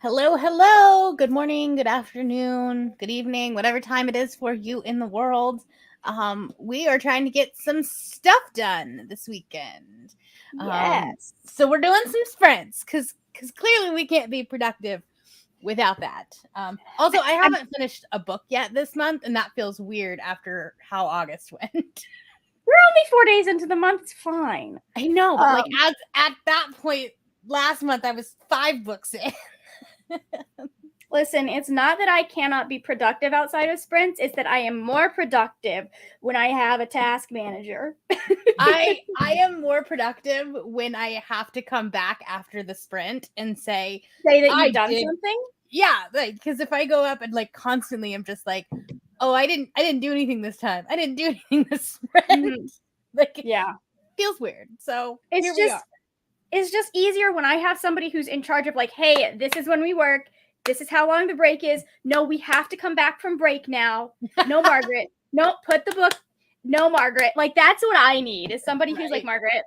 Hello, hello. Good morning, good afternoon, good evening, whatever time it is for you in the world. We are trying to get some stuff done this weekend. Yes. So we're doing some sprints because clearly we can't be productive without that. Also, I haven't finished a book yet this month, and that feels weird after how August went. We're only 4 days into the month. It's fine. I know, but like as at that point last month, I was 5 books in. Listen, it's not that I cannot be productive outside of sprints. It's that I am more productive when I have a task manager. I am more productive when I have to come back after the sprint and say that you've done something. Yeah, like because if I go up and like constantly, I'm just like, oh, I didn't do anything this time. I didn't do anything this sprint. Mm-hmm. Like, yeah, feels weird. So it's just easier when I have somebody who's in charge of like, hey, this is when we work. This is how long the break is. No, we have to come back from break now. No, Margaret. No, put the book. No, Margaret. Like that's what I need is somebody who's like, Margaret,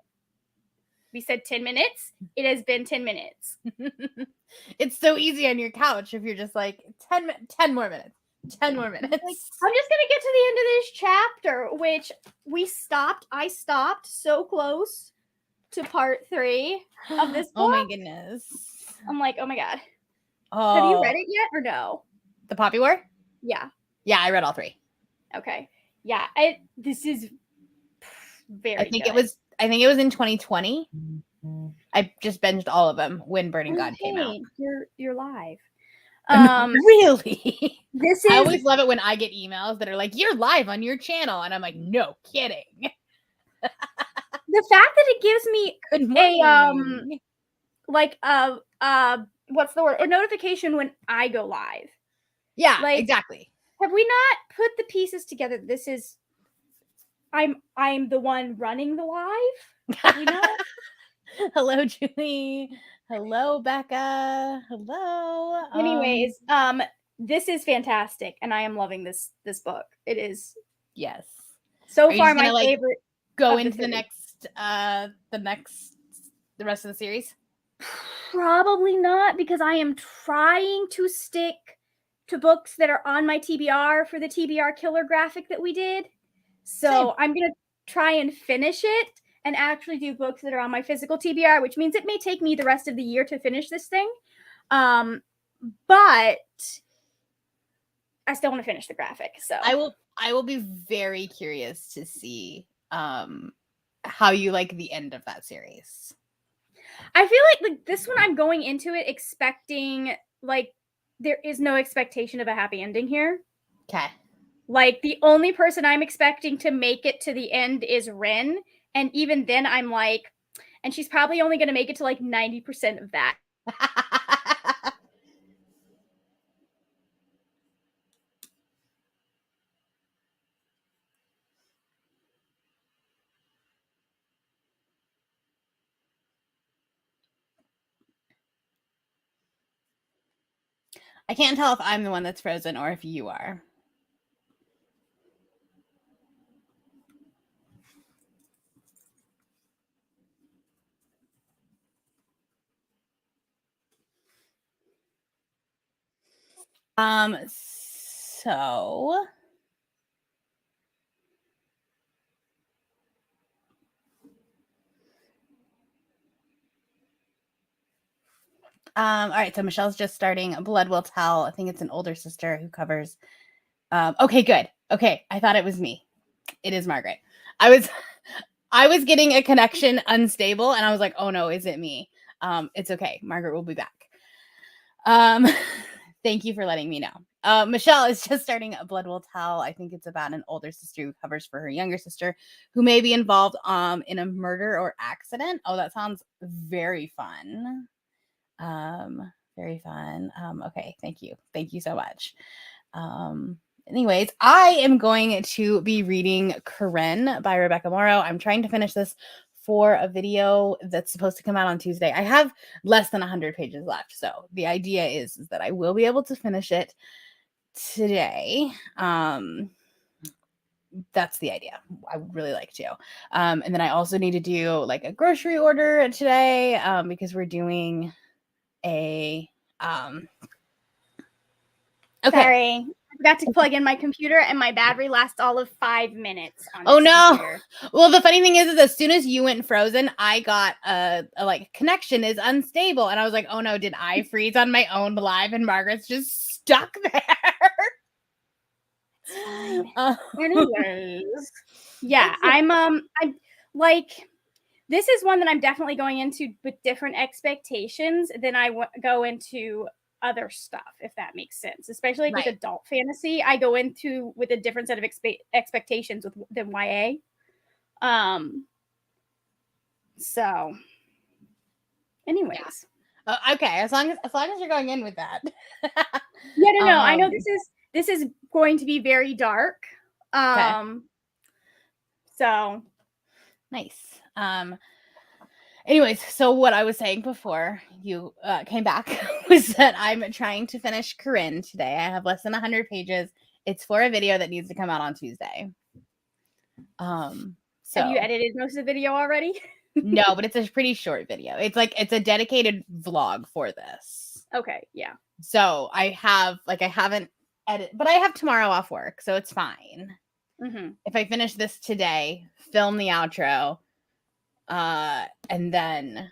we said 10 minutes. It has been 10 minutes. It's so easy on your couch if you're just like 10 more minutes. 10 more minutes. Like, I'm just going to get to the end of this chapter, which I stopped so close to part 3 of this book. Oh my goodness. I'm like, oh my God. Oh. Have you read it yet or no? The Poppy War? Yeah. Yeah, I read all 3. Okay. Yeah, this is very I think it was in 2020. I just binged all of them when Burning God came out. You're live. Really? This is I always love it when I get emails that are like, you're live on your channel. And I'm like, no kidding. The fact that it gives me Good morning. What's the word? A notification when I go live. Yeah, like, exactly. Have we not put the pieces together? This is I'm the one running the live. Have we not? Hello, Julie. Hello, Becca. Hello. Anyways, this is fantastic, and I am loving this book. It is. Yes. So far, my favorite. Go into the rest of the series? Probably not, because I am trying to stick to books that are on my TBR for the TBR killer graphic that we did. So same. I'm going to try and finish it and actually do books that are on my physical TBR, which means it may take me the rest of the year to finish this thing. But I still want to finish the graphic. So I will be very curious to see how you like the end of that series. I feel like this one I'm going into it expecting like there is no expectation of a happy ending here. Okay. Like the only person I'm expecting to make it to the end is Ren, and even then I'm like, and she's probably only going to make it to like 90% of that. I can't tell if I'm the one that's frozen or if you are. So all right, so Michelle's just starting Blood Will Tell. I think it's an older sister who covers. Okay, good. Okay, I thought it was me. It is Margaret. I was getting a connection unstable, and I was like, oh no, is it me? It's okay. Margaret will be back. Thank you for letting me know. Michelle is just starting A Blood Will Tell. I think it's about an older sister who covers for her younger sister who may be involved in a murder or accident. Oh, that sounds very fun. Very fun. Okay, thank you. Thank you so much. Anyways, I am going to be reading Karen by Rebecca Morrow. I'm trying to finish this for a video that's supposed to come out on Tuesday. I have less than 100 pages left. So the idea is that I will be able to finish it today. That's the idea. I would really like to. And then I also need to do like a grocery order today because we're doing a Okay. Sorry. I forgot to plug in my computer and my battery lasts all of 5 minutes on Oh this no. computer. Well, the funny thing is as soon as you went frozen, I got a like connection is unstable, and I was like, oh no, did I freeze on my own live and Margaret's just stuck there? Anyways, yeah, I'm like, this is one that I'm definitely going into with different expectations than I go into other stuff, if that makes sense. Especially like Right. with adult fantasy, I go into with a different set of expectations than YA. So, anyways, Okay, as long as you're going in with that. yeah, no, I know this is going to be very dark. Okay. So Nice. Anyways, so what I was saying before you came back was that I'm trying to finish Corinne today. I have less than 100 pages. It's for a video that needs to come out on Tuesday. So have you edited most of the video already? no, but it's a pretty short video. It's a dedicated vlog for this. Okay, yeah. So I haven't edited, but I have tomorrow off work, so it's fine. Mm-hmm. If I finish this today, film the outro, and then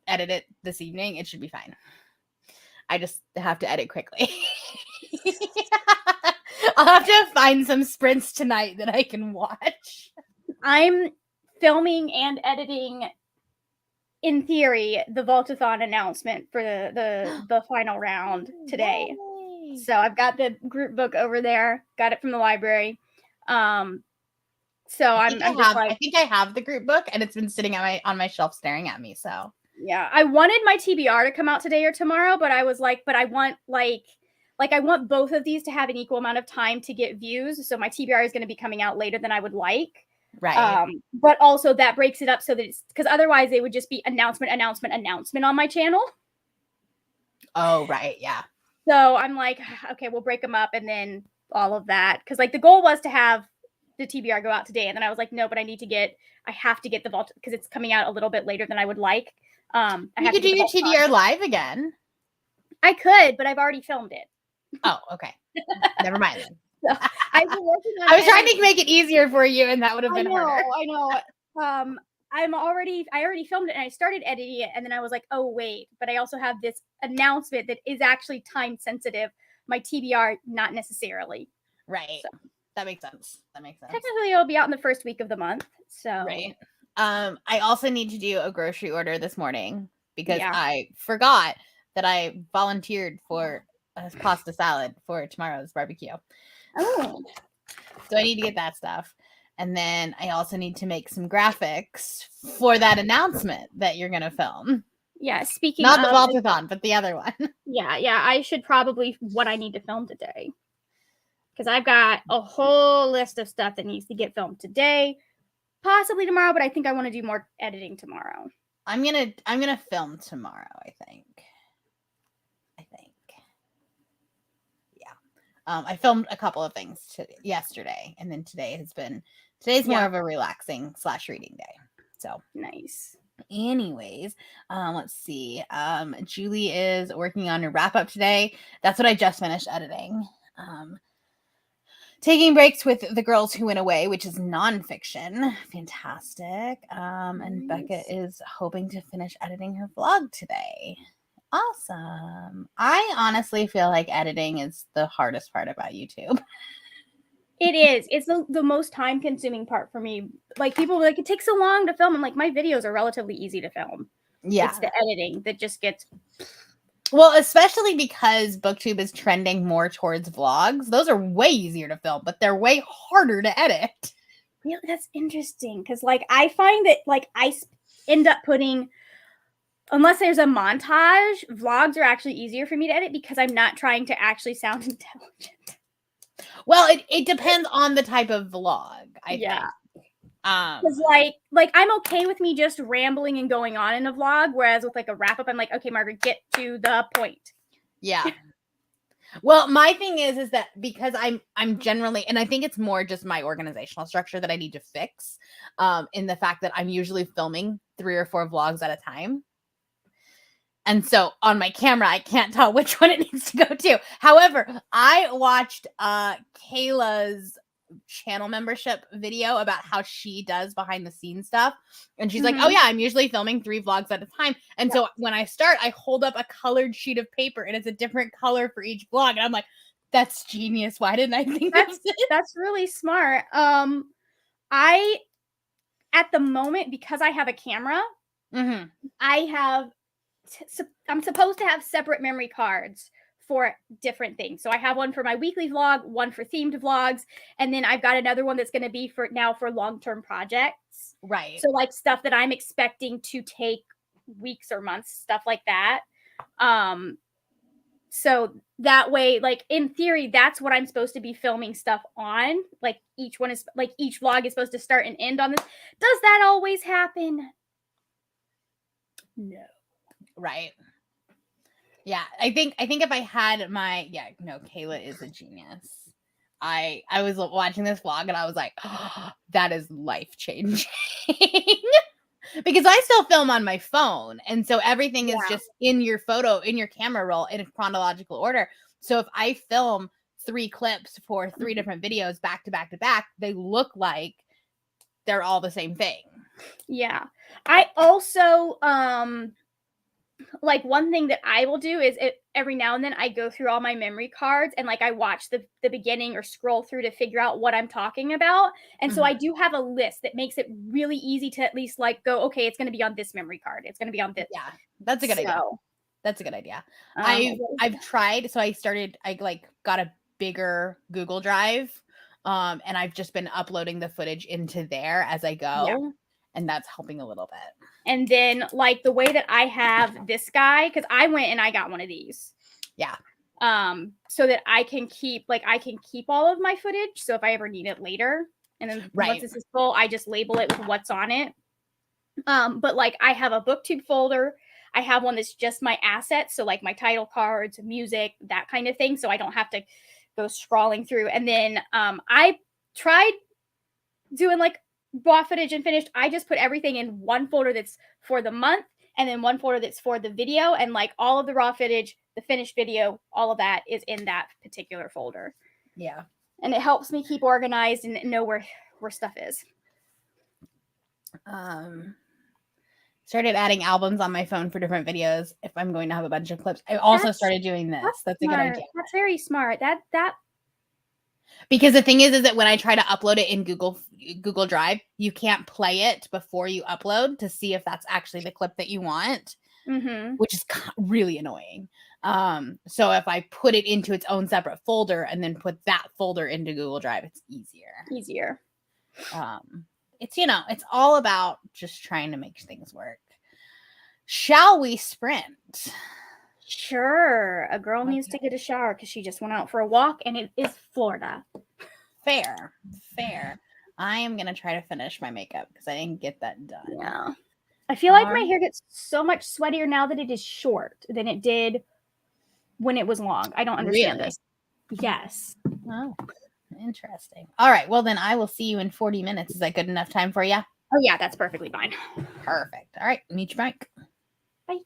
edit it this evening, it should be fine. I just have to edit quickly. I'll have to find some sprints tonight that I can watch. I'm filming and editing, in theory, the Vaultathon announcement for the final round today. Yay. So I've got the group book over there, got it from the library. So I think I have the group book, and it's been sitting on my shelf staring at me. So yeah, I wanted my TBR to come out today or tomorrow, but I was like, but I want I want both of these to have an equal amount of time to get views. So my TBR is going to be coming out later than I would like. Right. But also that breaks it up so that it's, because otherwise it would just be announcement on my channel. Oh, right. Yeah. So I'm like, okay, we'll break them up and then all of that. Because like the goal was to have the TBR go out today. And then I was like, no, but I have to get the vault because it's coming out a little bit later than I would like. You could do your TBR live again. I could, but I've already filmed it. Oh, okay. Never mind then. So, I've been working on I was trying to make it easier for you, and that would have been harder. I know. I already filmed it and I started editing it, and then I was like, oh wait, but I also have this announcement that is actually time sensitive. My TBR, not necessarily. Right. So, that makes sense. Technically, it'll be out in the first week of the month. So right. I also need to do a grocery order this morning because I forgot that I volunteered for a pasta salad for tomorrow's barbecue. Oh. So I need to get that stuff. And then I also need to make some graphics for that announcement that you're going to film. Yeah, speaking not the Vaultathon, but the other one. Yeah, I should probably what I need to film today. Because I've got a whole list of stuff that needs to get filmed today, possibly tomorrow, but I think I want to do more editing tomorrow. I'm gonna film tomorrow, I think. Yeah. I filmed a couple of things yesterday, and then today's more of a relaxing / reading day. So nice. Anyways, let's see. Julie is working on a wrap up today. That's what I just finished editing. Taking breaks with the girls who went away, which is nonfiction. Fantastic. And Becca is hoping to finish editing her vlog today. Awesome. I honestly feel like editing is the hardest part about YouTube. It is. It's the most time consuming part for me. Like people are like, it takes so long to film. I'm like, my videos are relatively easy to film. Yeah. It's the editing that just gets. Well, especially because BookTube is trending more towards vlogs. Those are way easier to film, but they're way harder to edit. Really, that's interesting because, like, I find that, like, I end up putting, unless there's a montage, vlogs are actually easier for me to edit because I'm not trying to actually sound intelligent. Well, it depends on the type of vlog, I think. Because like I'm okay with me just rambling and going on in a vlog, whereas with like a wrap up, I'm like, okay, Margaret, get to the point. Yeah. Well, my thing is that because I'm generally, and I think it's more just my organizational structure that I need to fix, in the fact that I'm usually filming 3 or 4 vlogs at a time. And so on my camera, I can't tell which one it needs to go to. However, I watched Kayla's channel membership video about how she does behind the scenes stuff. And she's like, oh Mhm. yeah, I'm usually filming 3 vlogs at a time. And so when I start, I hold up a colored sheet of paper and it's a different color for each vlog. And I'm like, that's genius. Why didn't I think of this? That's really smart. I at the moment, because I have a camera, Mhm. I have I'm supposed to have separate memory cards for different things. So I have one for my weekly vlog, one for themed vlogs, and then I've got another one that's going to be for now for long-term projects. Right. So like stuff that I'm expecting to take weeks or months, stuff like that. So that way, like in theory, that's what I'm supposed to be filming stuff on. Like each one is like each vlog is supposed to start and end on this. Does that always happen? No. Right. Yeah, I think if I had my no, Kayla is a genius. I was watching this vlog and I was like, oh, that is life changing. Because I still film on my phone, and so everything is Yeah. just in your camera roll in chronological order. So if I film 3 clips for 3 different videos back to back to back, they look like they're all the same thing. Yeah. I also like one thing that I will do is every now and then I go through all my memory cards and like I watch the beginning or scroll through to figure out what I'm talking about. And so I do have a list that makes it really easy to at least like go, okay, it's going to be on this memory card. It's going to be on this. Yeah, that's a good idea. So, That's a good idea. what I've tried, so I like got a bigger Google Drive, and I've just been uploading the footage into there as I go, and that's helping a little bit. And then like the way that I have this guy, because I went and I got one of these. Yeah. So that I can keep all of my footage. So if I ever need it later, and then once this is full, I just label it with what's on it. But like I have a booktube folder. I have one that's just my assets, so like my title cards, music, that kind of thing. So I don't have to go scrolling through. And then I tried doing like raw footage and finished. I just put everything in one folder that's for the month, and then one folder that's for the video, and like all of the raw footage, the finished video, all of that is in that particular folder. Yeah. And it helps me keep organized and know where stuff is. Started adding albums on my phone for different videos if I'm going to have a bunch of clips. I also started doing this. That's a good idea. That's very smart. That Because the thing is that when I try to upload it in Google Drive, you can't play it before you upload to see if that's actually the clip that you want, which is really annoying. So if I put it into its own separate folder and then put that folder into Google Drive, it's easier. It's it's all about just trying to make things work. Shall we sprint? Sure. A girl needs to get a shower because she just went out for a walk, and it is Florida. Fair. I am gonna try to finish my makeup because I didn't get that done. Yeah. I feel like my hair gets so much sweatier now that it is short than it did when it was long. I don't understand this. Yes. Oh, interesting. All right. Well, then I will see you in 40 minutes. Is that good enough time for you? Oh, yeah, that's perfectly fine. Perfect. All right. Meet your mic. Bye.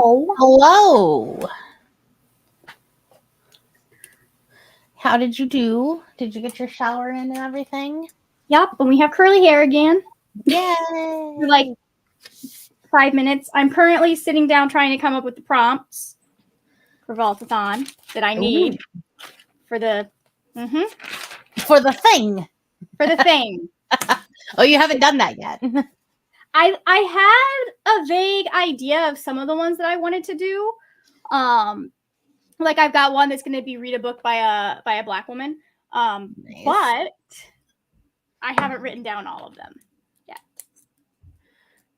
Hello. Hello. How did you do? Did you get your shower in and everything? Yep, and we have curly hair again. Yay! For like 5 minutes. I'm currently sitting down trying to come up with the prompts for Vaultathon that I need for the For the thing. for the thing. Oh, you haven't done that yet. I had a vague idea of some of the ones that I wanted to do. Like I've got one that's going to be read a book by a Black woman. Nice. But I haven't written down all of them yet.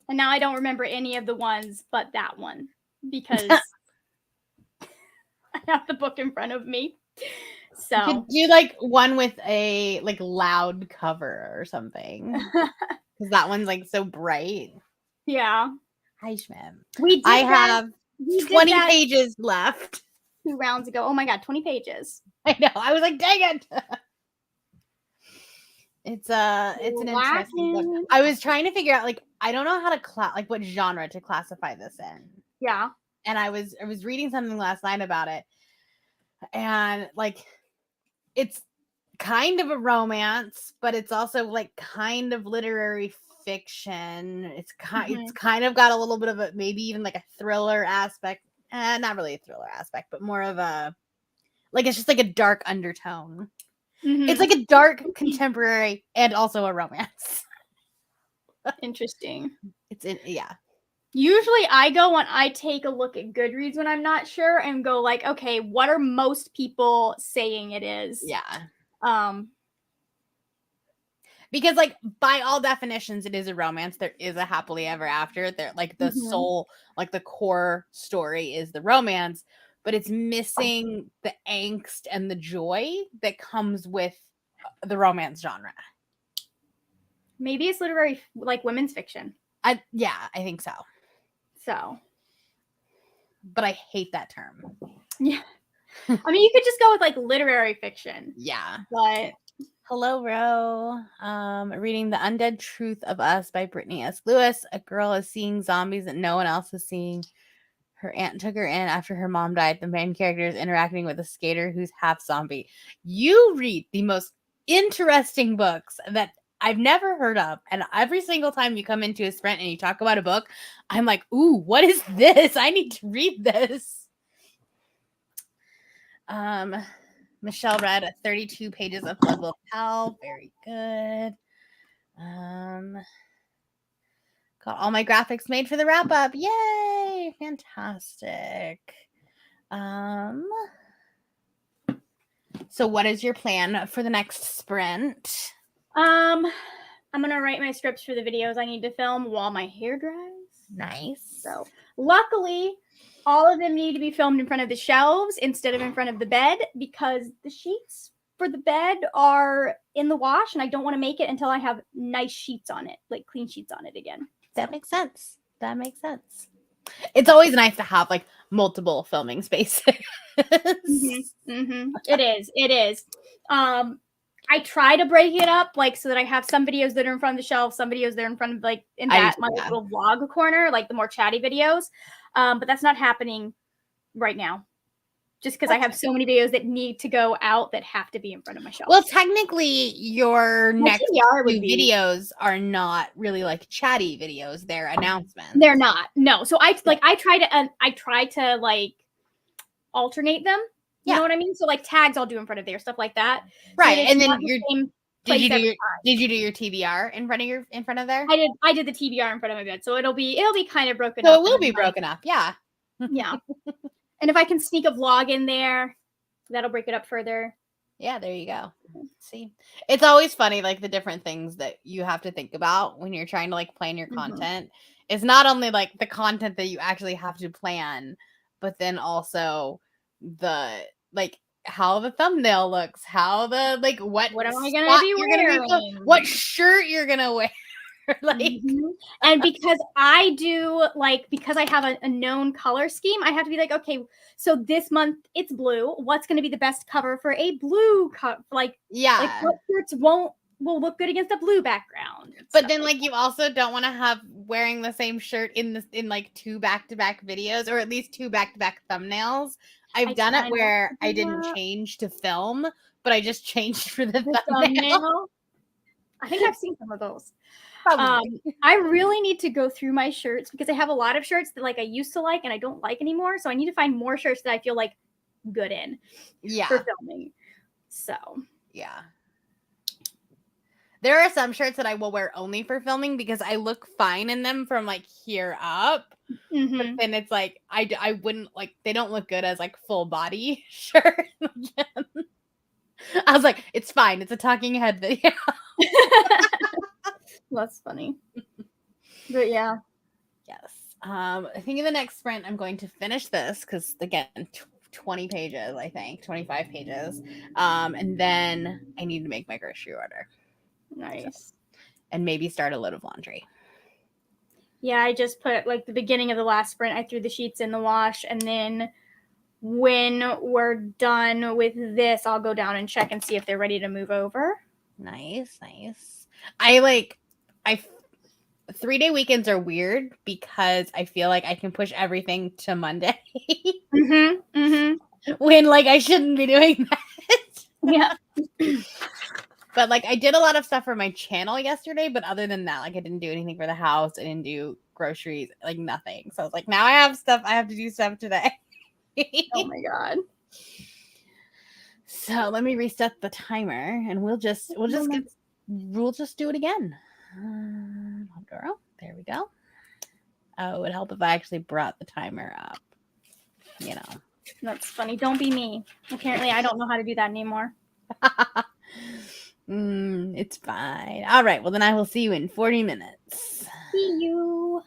And now I don't remember any of the ones but that one because I have the book in front of me. So You could do like one with a like loud cover or something. Because that one's like so bright. yeah. Hi, Schmim. We did I have we did 20 that pages left. 2 rounds ago. Oh my god, 20 pages. I know. I was like, dang it. It's an interesting book. Latin. I was trying to figure out like I don't know how to like what genre to classify this in. Yeah. And I was reading something last night about it. And like it's kind of a romance, but it's also like kind of literary fiction. It's kind of got a little bit of a maybe even like a thriller aspect. Not really a thriller aspect, but more of a like it's just like a dark undertone. It's like a dark contemporary and also a romance. Interesting. Yeah. Usually I go when I take a look at Goodreads when I'm not sure and go like, okay, what are most people saying it is? Yeah. Because like by all definitions, it is a romance. There is a happily ever after. There like the soul, like the core story is the romance, but it's missing the angst and the joy that comes with the romance genre. Maybe it's literary like women's fiction. I think so. So, but I hate that term. Yeah. I mean, you could just go with like literary fiction. Yeah. But hello, Ro. Reading The Undead Truth of Us by Brittany S. Lewis. A girl is seeing zombies that no one else is seeing. Her aunt took her in after her mom died. The main character is interacting with a skater who's half zombie. You read the most interesting books that I've never heard of. And every single time you come into a sprint and you talk about a book, I'm like, ooh, what is this? I need to read this. Michelle read 32 pages of Blood Will Tell. Very good. Got all my graphics made for the wrap up. Yay! Fantastic. So what is your plan for the next sprint? I'm gonna write my scripts for the videos I need to film while my hair dries. Nice. So luckily, all of them need to be filmed in front of the shelves instead of in front of the bed because the sheets for the bed are in the wash and I don't want to make it until I have nice sheets on it, like clean sheets on it again. That makes sense. It's always nice to have like multiple filming spaces. It is. I try to break it up like so that I have some videos that are in front of the shelf, some videos that are in front of like in that my little vlog corner, like the more chatty videos. But that's not happening right now. Just because I have so many videos that need to go out that have to be in front of my shelf. Well, technically, your next few videos are not really like chatty videos; they're announcements. They're not. No. So I try to like alternate them. You know what I mean? So like tags, I'll do in front of there, stuff like that. Right, so and then did you do your TBR in front of there? I did the TBR in front of my bed, so it'll be kind of broken up. So it will be broken up, yeah. Yeah. And if I can sneak a vlog in there, that'll break it up further. Yeah, there you go. See, it's always funny, like the different things that you have to think about when you're trying to like plan your content. It's not only like the content that you actually have to plan, but then also the like how the thumbnail looks, how the like what am I gonna be wearing, what shirt you're gonna wear. Like and because I have a known color scheme, I have to be like, okay, so this month it's blue. What's going to be the best cover for a blue like what shirts won't will look good against a blue background. But then like you also don't want to have wearing the same shirt in like 2 back-to-back videos, or at least 2 back-to-back thumbnails. I've done it where I didn't change to film, but I just changed for the thumbnail. I think I've seen some of those. I really need to go through my shirts because I have a lot of shirts that like I used to like and I don't like anymore. So I need to find more shirts that I feel like good in for filming. So yeah. There are some shirts that I will wear only for filming because I look fine in them from like here up. But then it's like I wouldn't like, they don't look good as like full body shirt. I was like, it's fine. It's a talking head video. That's funny. But yeah. Yes. I think in the next sprint I'm going to finish this because again, 20 pages, I think 25 pages. And then I need to make my grocery order. Nice. So, and maybe start a load of laundry. Yeah, I just put like the beginning of the last sprint, I threw the sheets in the wash, and then when we're done with this, I'll go down and check and see if they're ready to move over. Nice. I 3-day weekends are weird because I feel like I can push everything to Monday. When like I shouldn't be doing that. Yeah. But like I did a lot of stuff for my channel yesterday, but other than that, like I didn't do anything for the house. I didn't do groceries, like nothing. So I was like, now I have stuff. I have to do stuff today. Oh my God. So let me reset the timer and we'll just do it again. Girl, there we go. Oh, it would help if I actually brought the timer up. You know. That's funny. Don't be me. Apparently, I don't know how to do that anymore. It's fine. All right. Well, then I will see you in 40 minutes. See you.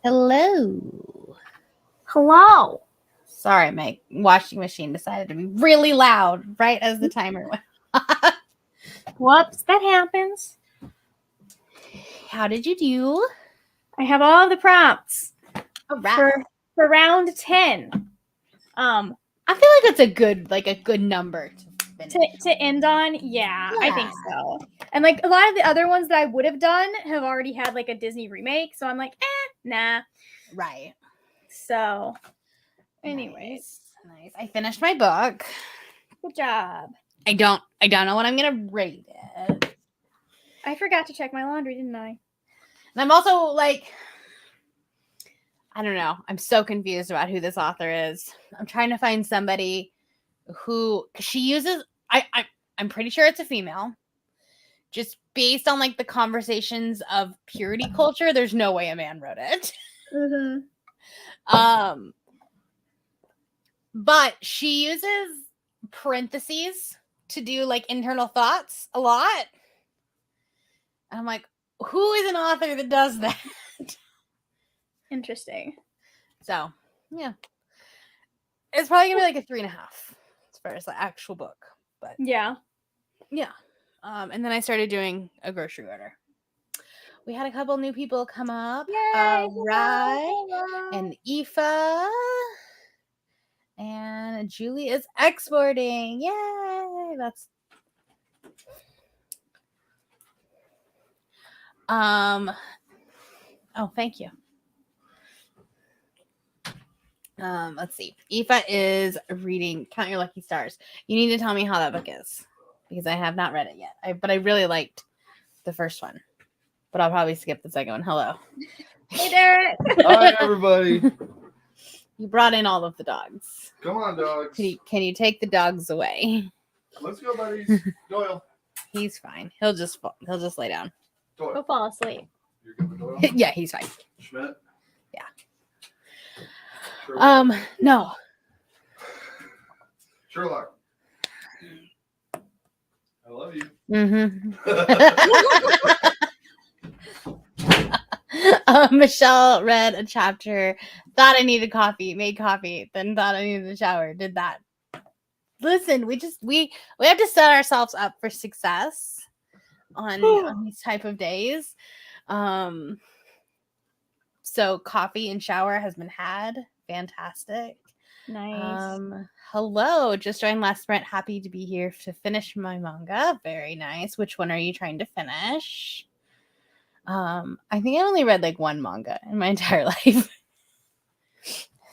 Hello. Hello. Sorry, my washing machine decided to be really loud right as the timer went. Whoops, that happens. How did you do? I have all the prompts All right. for round 10. I feel like that's a good number to finish. To end on. Yeah, I think so. And like a lot of the other ones that I would have done have already had like a Disney remake, so I'm like, nah. Right. So, anyways, nice. I finished my book. Good job. I don't know what I'm gonna rate it. I forgot to check my laundry, didn't I? And I'm also like, I don't know. I'm so confused about who this author is. I'm trying to find somebody who she uses. I'm pretty sure it's a female. Just based on like the conversations of purity culture, there's no way a man wrote it. Mm-hmm. But she uses parentheses to do like internal thoughts a lot. And I'm like, who is an author that does that? Interesting. So, yeah. It's probably gonna be like a 3.5 as far as the actual book. But yeah. And then I started doing a grocery order. We had a couple new people come up. Yay! Right. Hello. And Aoife. And Julie is exporting. Yay! That's oh, thank you. Let's see. Aoife is reading Count Your Lucky Stars. You need to tell me how that book is because I have not read it yet. But I really liked the first one. But I'll probably skip the second one. Hello. Hey, Derek. Hi, everybody. You brought in all of the dogs. Come on, dogs. Can you take the dogs away? Let's go, buddies. Doyle. He's fine. He'll just lay down. Go Doyle. fall asleep. You're good with Doyle? Yeah, he's fine. Schmidt? Yeah. Sherlock. No. Sherlock. I love you. Mm-hmm. Michelle read a chapter, thought I needed coffee, made coffee, then thought I needed a shower, did that. Listen, we have to set ourselves up for success on these type of days. So coffee and shower has been had. Fantastic. Nice. Hello, just joined last sprint. Happy to be here to finish my manga. Very nice. Which one are you trying to finish? I think I only read like one manga in my entire life.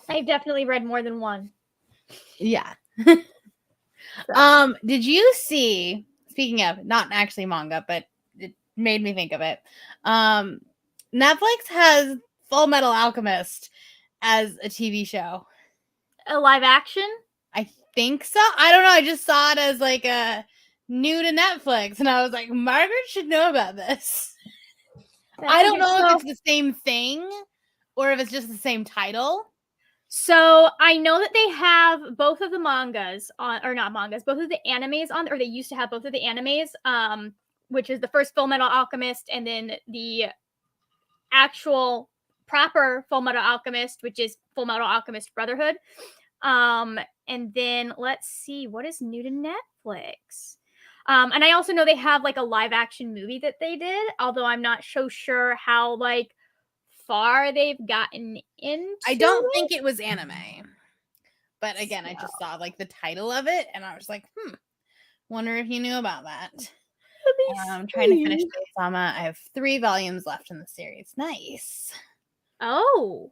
I've definitely read more than one. Yeah. Did you see, speaking of not actually manga, but it made me think of it. Netflix has Full Metal Alchemist as a TV show. A live action? I think so. I don't know. I just saw it as like a new to Netflix, and I was like, Margaret should know about this. I don't know if it's the same thing or if it's just the same title. So I know that they have both of the mangas on, or not mangas, both of the animes on, or they used to have both of the animes, which is the first Full Metal Alchemist, and then the actual proper Full Metal Alchemist, which is Full Metal Alchemist Brotherhood. And then let's see, what is new to Netflix? And I also know they have like a live action movie that they did, although I'm not so sure how like far they've gotten into. I don't think it was anime. But again, I just saw like the title of it and I was like, wonder if you knew about that. I'm trying to finish Sama. I have 3 volumes left in the series. Nice. Oh.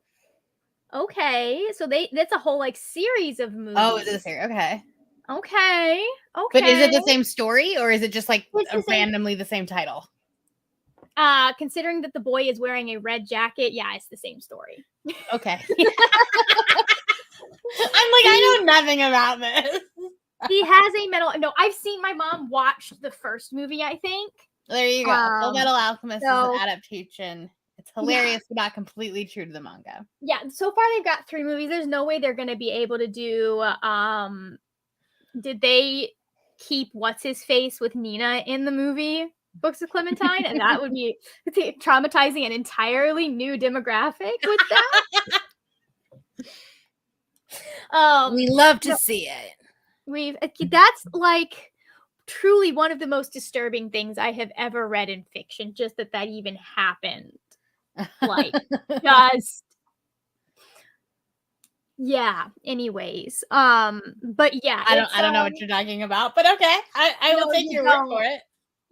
Okay. So that's a whole like series of movies. Oh, is it a series? Okay. Okay. But is it the same story or is it just like randomly the same title? Considering that the boy is wearing a red jacket, yeah, it's the same story. Okay. I'm like, I know nothing about this. He has a metal. No, I've seen my mom watch the first movie, I think. There you go. Full Metal Alchemist is so- an adaptation. It's hilarious, but not completely true to the manga. Yeah, so far they've got 3 movies. There's no way they're going to be able to do. Did they keep what's his face with Nina in the movie? books of Clementine, and that would be traumatizing an entirely new demographic with that. We love to no. see it. That's like truly one of the most disturbing things I have ever read in fiction, just that even happened. Like, just yeah. Anyways, but yeah, I don't know what you're talking about, but okay, I will No, take you your word don't. for it.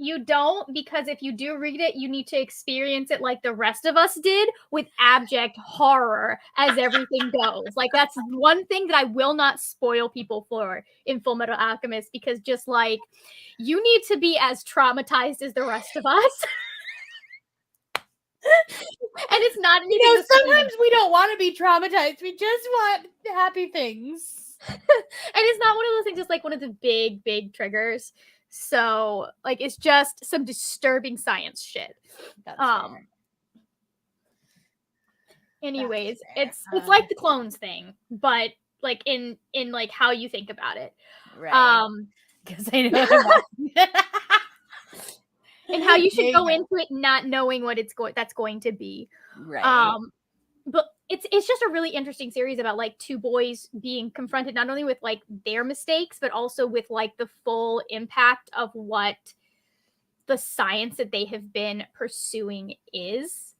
You don't, because if you do read it, you need to experience it like the rest of us did, with abject horror as everything goes. Like, that's one thing that I will not spoil people for in Full Metal Alchemist, because just like, you need to be as traumatized as the rest of us. And it's not anything. You know, sometimes we don't want to be traumatized. We just want happy things. And it's not one of those things, it's like one of the big triggers. So, like, it's just some disturbing science shit. That's fair. Anyways, fair. it's like the clones thing, but like in like how you think about it. Right. Because I know about and how you should There go you into it not knowing what that's going to be. Right. But it's just a really interesting series about like two boys being confronted not only with like their mistakes, but also with like the full impact of what the science that they have been pursuing is.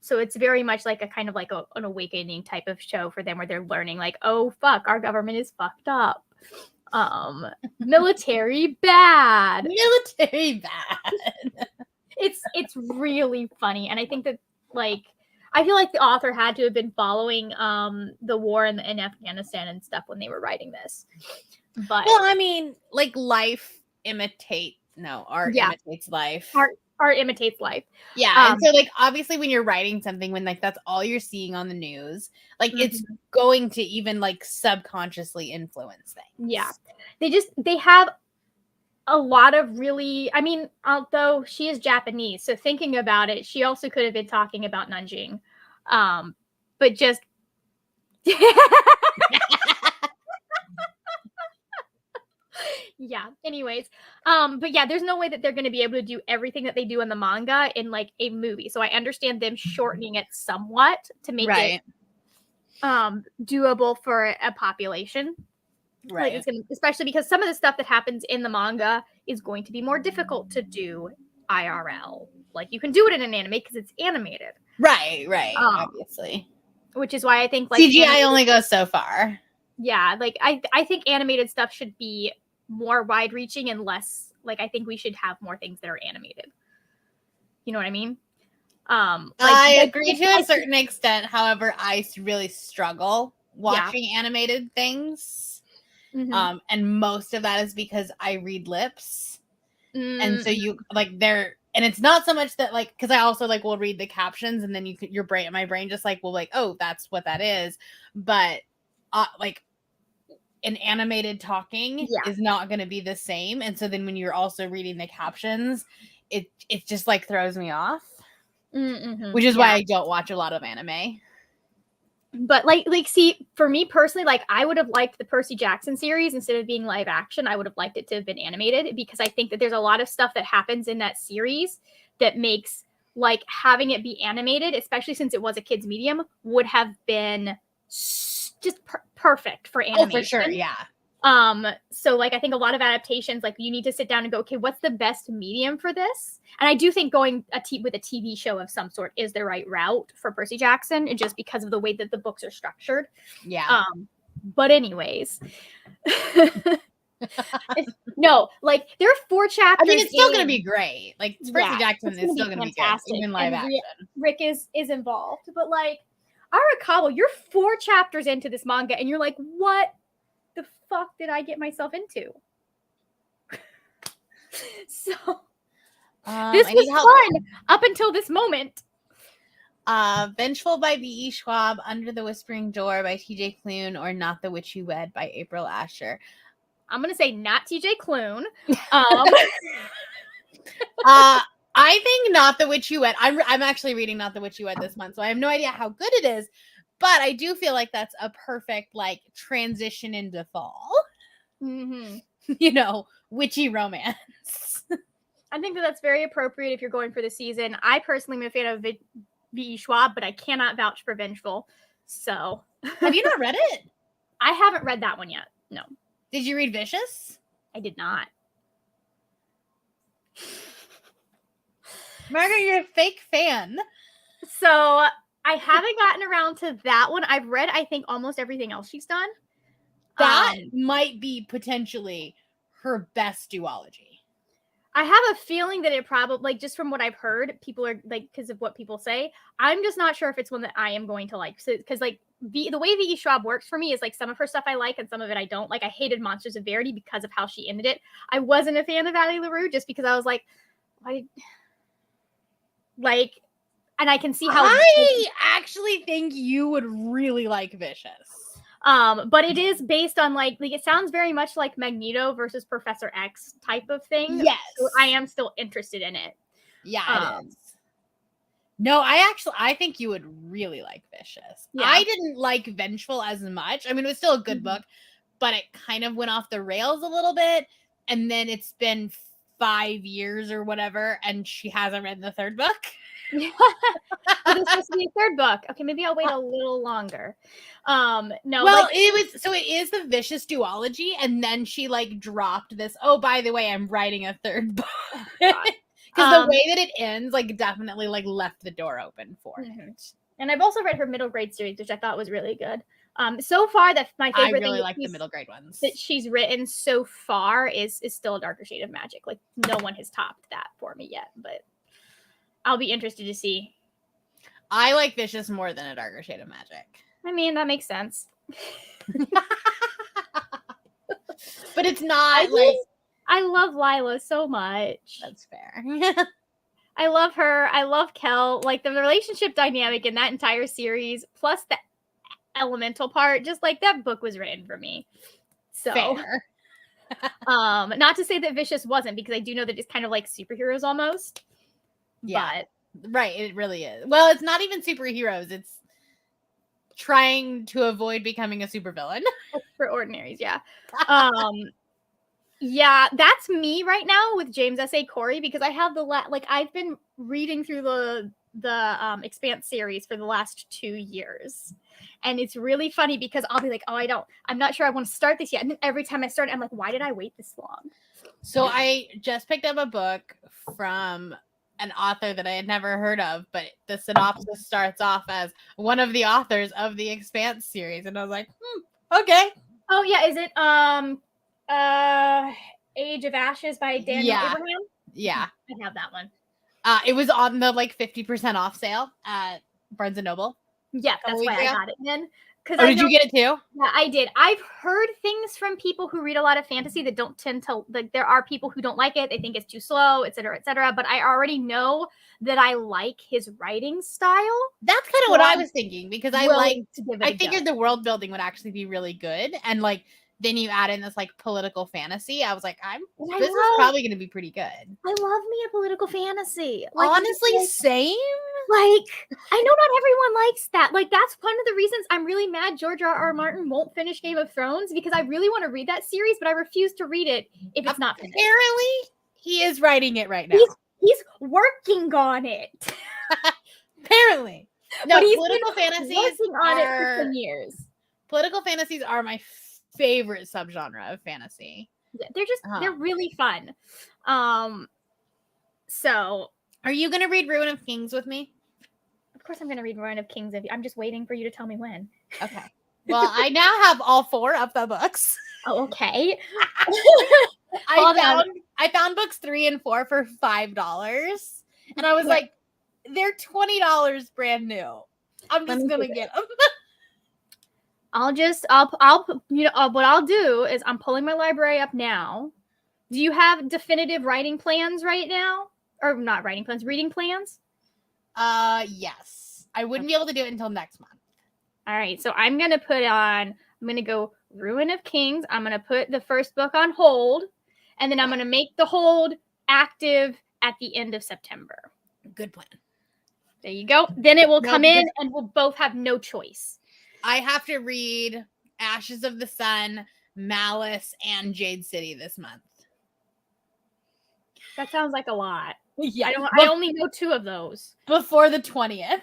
So it's very much like a kind of like an awakening type of show for them, where they're learning like, oh fuck, our government is fucked up. Military bad. Military bad. It's really funny, and I think that like I feel like the author had to have been following the war in Afghanistan and stuff when they were writing this. But well, I mean, like art imitates life. Art imitates life. Yeah, and so like obviously when you're writing something, when like that's all you're seeing on the news, like it's going to even like subconsciously influence things. Yeah, they have a lot of really, I mean, although she is Japanese, so thinking about it, she also could have been talking about Nanjing, but just yeah. Anyways, but yeah, there's no way that they're going to be able to do everything that they do in the manga in like a movie. So I understand them shortening it somewhat to make it doable for a population. Right. Like it's gonna, especially because some of the stuff that happens in the manga is going to be more difficult to do IRL. Like you can do it in an anime because it's animated. Right. Obviously. Which is why I think like CGI only goes so far. Yeah, like I think animated stuff should be more wide reaching and less like I think we should have more things that are animated. You know what I mean? I agree to a certain extent. However, I really struggle watching animated things. And most of that is because I read lips. And so you like and it's not so much that like, because I also like will read the captions and then my brain just like will like, oh, that's what that is. But like an animated talking is not going to be the same. And so then when you're also reading the captions, it just like throws me off. Which is why I don't watch a lot of anime. But like see, for me personally, like I would have liked the Percy Jackson series instead of being live action. I would have liked it to have been animated, because I think that there's a lot of stuff that happens in that series that makes like having it be animated, especially since it was a kids medium, would have been just perfect for animation. Oh, for sure, yeah. So like I think a lot of adaptations, like you need to sit down and go, okay, what's the best medium for this? And I do think going with a TV show of some sort is the right route for Percy Jackson, just because of the way that the books are structured. Yeah. But anyways, no, like there are 4 chapters. I mean, it's still going to be great. Like Percy Jackson is still going to be fantastic, even live action. Rick is involved, but like Arakawa, you're 4 chapters into this manga, and you're like, what the fuck did I get myself into? So this was fun up until this moment. Vengeful by B.E. Schwab, Under the Whispering Door by T.J. Klune, or Not the Witch You Wed by April Asher. I'm gonna say not T.J. Klune. I think Not the Witch You Wed. I'm actually reading Not the Witch You Wed this month, so I have no idea how good it is. But I do feel like that's a perfect like transition into fall. Mm-hmm. You know, witchy romance. I think that that's very appropriate if you're going for the season. I personally am a fan of V.E. Schwab, but I cannot vouch for Vengeful. So Have you not read it? I haven't read that one yet. No, Did you read Vicious? I did not. Margaret, you're a fake fan. So I haven't gotten around to that one. I've read, I think, almost everything else she's done. That might be potentially her best duology. I have a feeling that it probably, like, just from what I've heard, people are like, because of what people say, I'm just not sure if it's one that I am going to like. So, because like the way V.E. Schwab works for me is like some of her stuff I like and some of it I don't. Like, I hated Monsters of Verity because of how she ended it. I wasn't a fan of Valley LaRue just because I was like, why? Like, and I can see how I actually think you would really like Vicious. but it is based on like it sounds very much like Magneto versus Professor X type of thing. Yes. So I am still interested in it. Yeah, it is. No, I think you would really like Vicious. Yeah. I didn't like Vengeful as much. I mean, it was still a good book, but it kind of went off the rails a little bit. And then it's been 5 years or whatever, and she hasn't read the third book. There's supposed to be a third book. Okay, maybe I'll wait a little longer. No, well, it is the Vicious duology, and then she like dropped this. Oh, by the way, I'm writing a third book. Because the way that it ends, like, definitely like left the door open for it. And I've also read her middle grade series, which I thought was really good. So far, that my favorite I really thing like the middle grade ones that she's written so far is still A Darker Shade of Magic. Like, no one has topped that for me yet, but I'll be interested to see. I like Vicious more than A Darker Shade of Magic. I mean, that makes sense. But it's not like... I love Lila so much. That's fair. I love her. I love Kel. Like, the relationship dynamic in that entire series, plus the elemental part, just like that book was written for me. So, fair. Not to say that Vicious wasn't, because I do know that it's kind of like superheroes almost. Yeah. But right, it really is. Well, it's not even superheroes. It's trying to avoid becoming a supervillain. For ordinaries, yeah. Yeah, that's me right now with James S.A. Corey, because I have I've been reading through the Expanse series for the last 2 years. And it's really funny because I'll be like, I'm not sure I want to start this yet. And then every time I start, I'm like, why did I wait this long? So I just picked up a book from an author that I had never heard of, but the synopsis starts off as one of the authors of the Expanse series. And I was like, okay. Oh yeah, is it Age of Ashes by Daniel Abraham? Yeah. I have that one. It was on the 50% off sale at Barnes & Noble. Yeah, that's why I got it then. Did you get it too? Yeah, I did. I've heard things from people who read a lot of fantasy that don't tend to, like, there are people who don't like it. They think it's too slow, et cetera, but I already know that I like his writing style. That's kind of what I was thinking, because I figured the world building would actually be really good. And like, then you add in this like political fantasy. I was like, this is probably going to be pretty good. I love me a political fantasy. Like, honestly, same. Like, I know not everyone likes that. Like, that's one of the reasons I'm really mad George R.R. Martin won't finish Game of Thrones, because I really want to read that series, but I refuse to read it if it's not finished. Apparently, he is writing it right now. He's working on it. Apparently. No, but he's political fantasies working on it for 10 years. Political fantasies are my favorite subgenre of fantasy. Yeah, they're really fun. So are you gonna read Ruin of Kings with me? Of course I'm gonna read Ruin of Kings. I'm just waiting for you to tell me when. Okay. Well, I now have all 4 of the books. Oh, okay. I found books 3 and 4 for $5, and I was like, they're $20 brand new. I'm just gonna get them. what I'll do is I'm pulling my library up now. Do you have definitive writing plans right now? Or not writing plans, reading plans? Yes. I wouldn't be able to do it until next month. All right. So I'm going to go Ruin of Kings. I'm going to put the first book on hold, and then I'm going to make the hold active at the end of September. Good plan. There you go. Then it will come in and we'll both have no choice. I have to read Ashes of the Sun, Malice, and Jade City this month. That sounds like a lot. Yeah. I only know 2 of those. Before the 20th.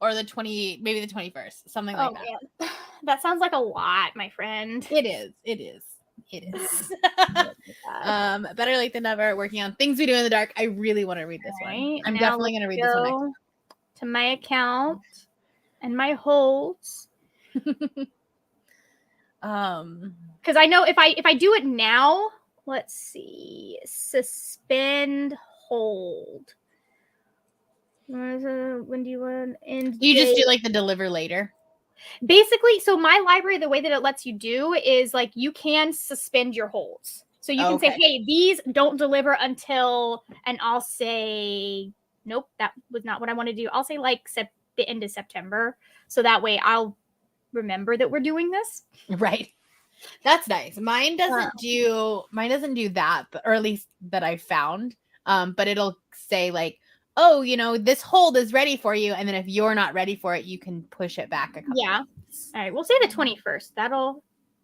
Or the 20, maybe the 21st, something like that. Man. That sounds like a lot, my friend. It is. Better late than never. Working on Things We Do in the Dark. I really want to read this one. Right, I'm now definitely going to read this one go to my account and my holds. next. Because I know if I do it now, let's see, suspend hold. When do you want end? You just do date? like the deliver later. Basically, so my library, the way that it lets you do is like you can suspend your holds. So you can say, Okay. hey, these don't deliver until, and I'll say, nope, that was not what I want to do. I'll say like the end of September. So that way I'll remember that we're doing this. Right. That's nice. Mine doesn't do that, or at least that I found. But it'll say like, oh, this hold is ready for you. And then if you're not ready for it, you can push it back a couple months. All right, we'll say the 21st.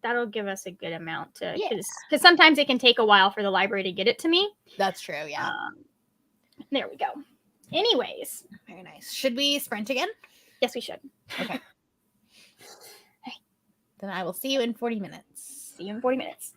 That'll give us a good amount to, because sometimes it can take a while for the library to get it to me. That's true. Yeah. There we go. Anyways, very nice. Should we sprint again? Yes, we should. Okay. Then I will see you in 40 minutes. See you in 40 minutes.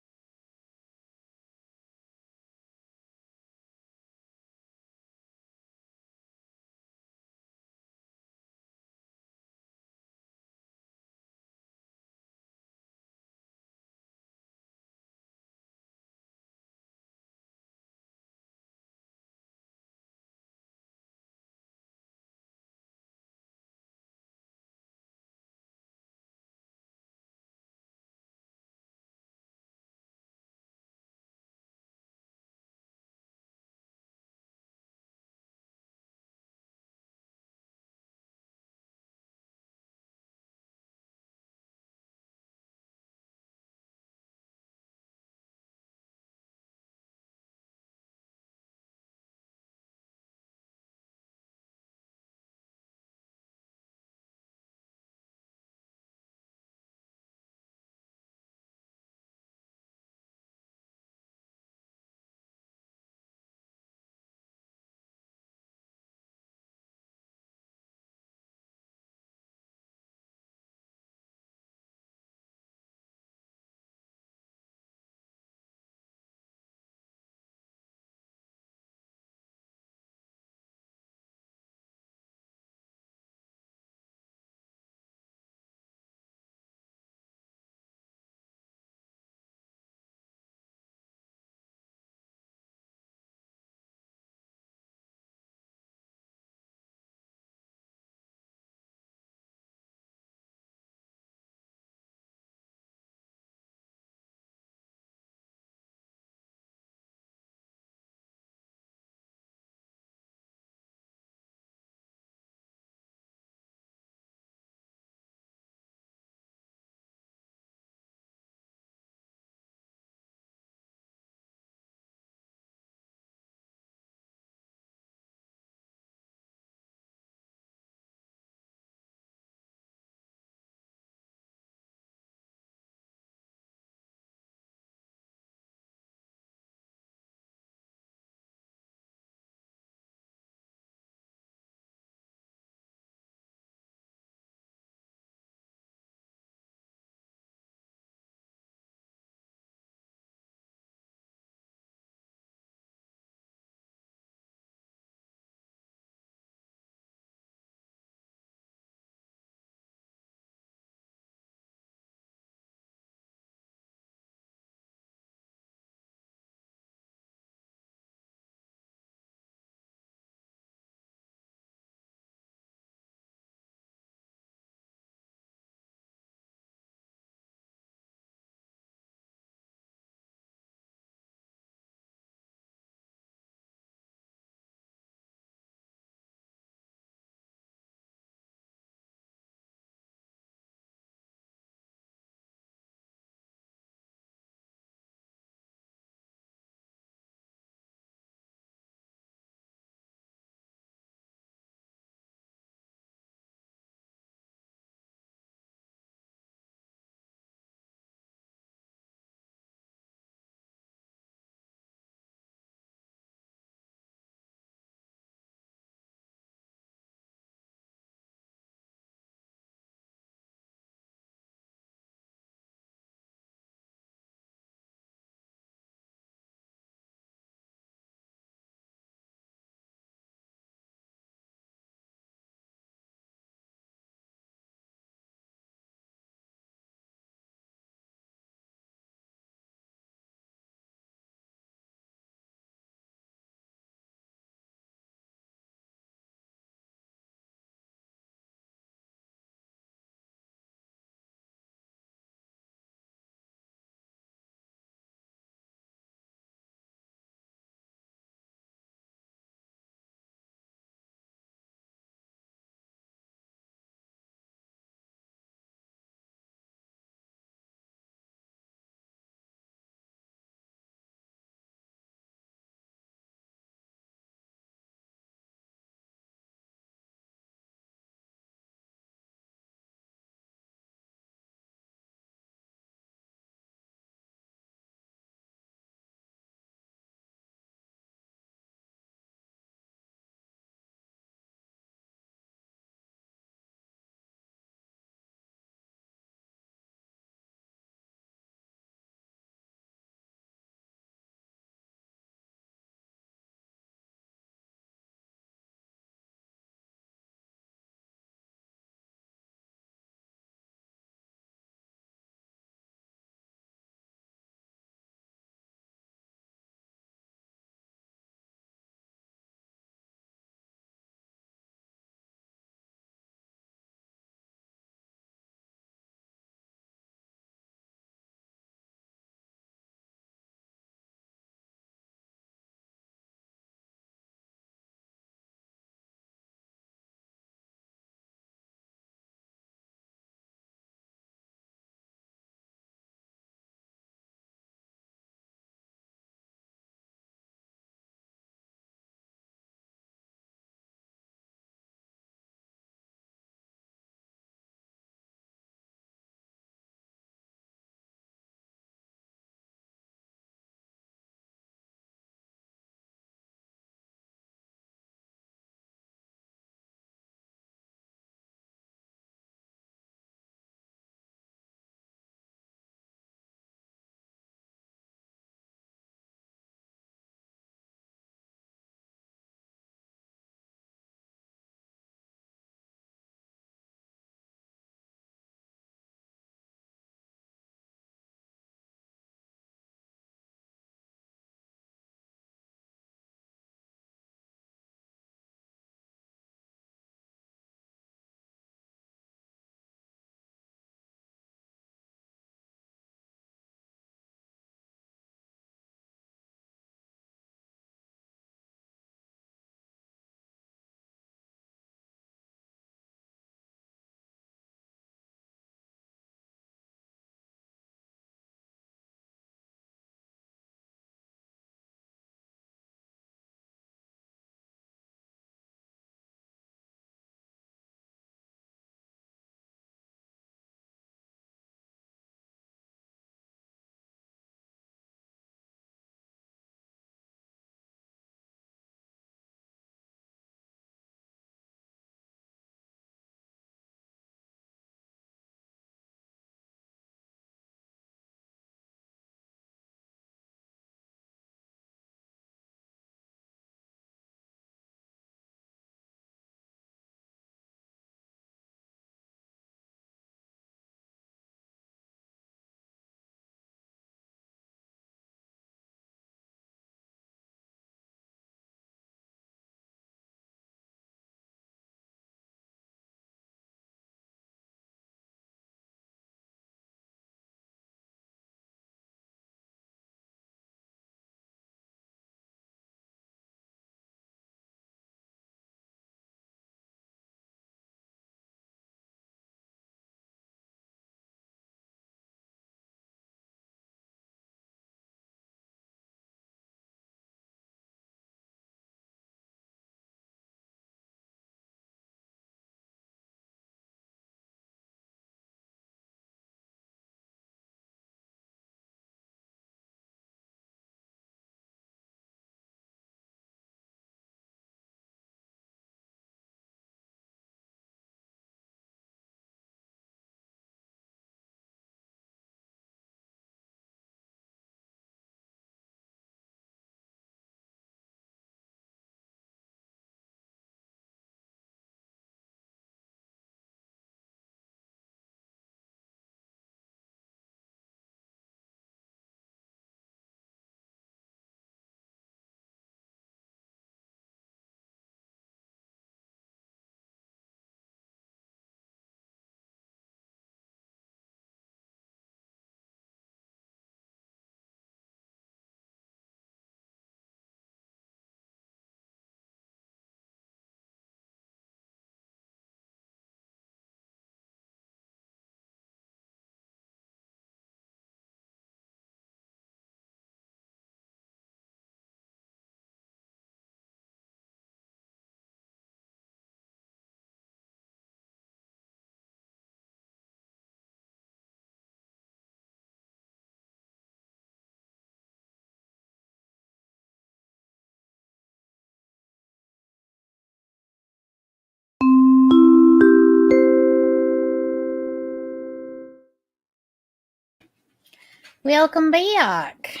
Welcome back.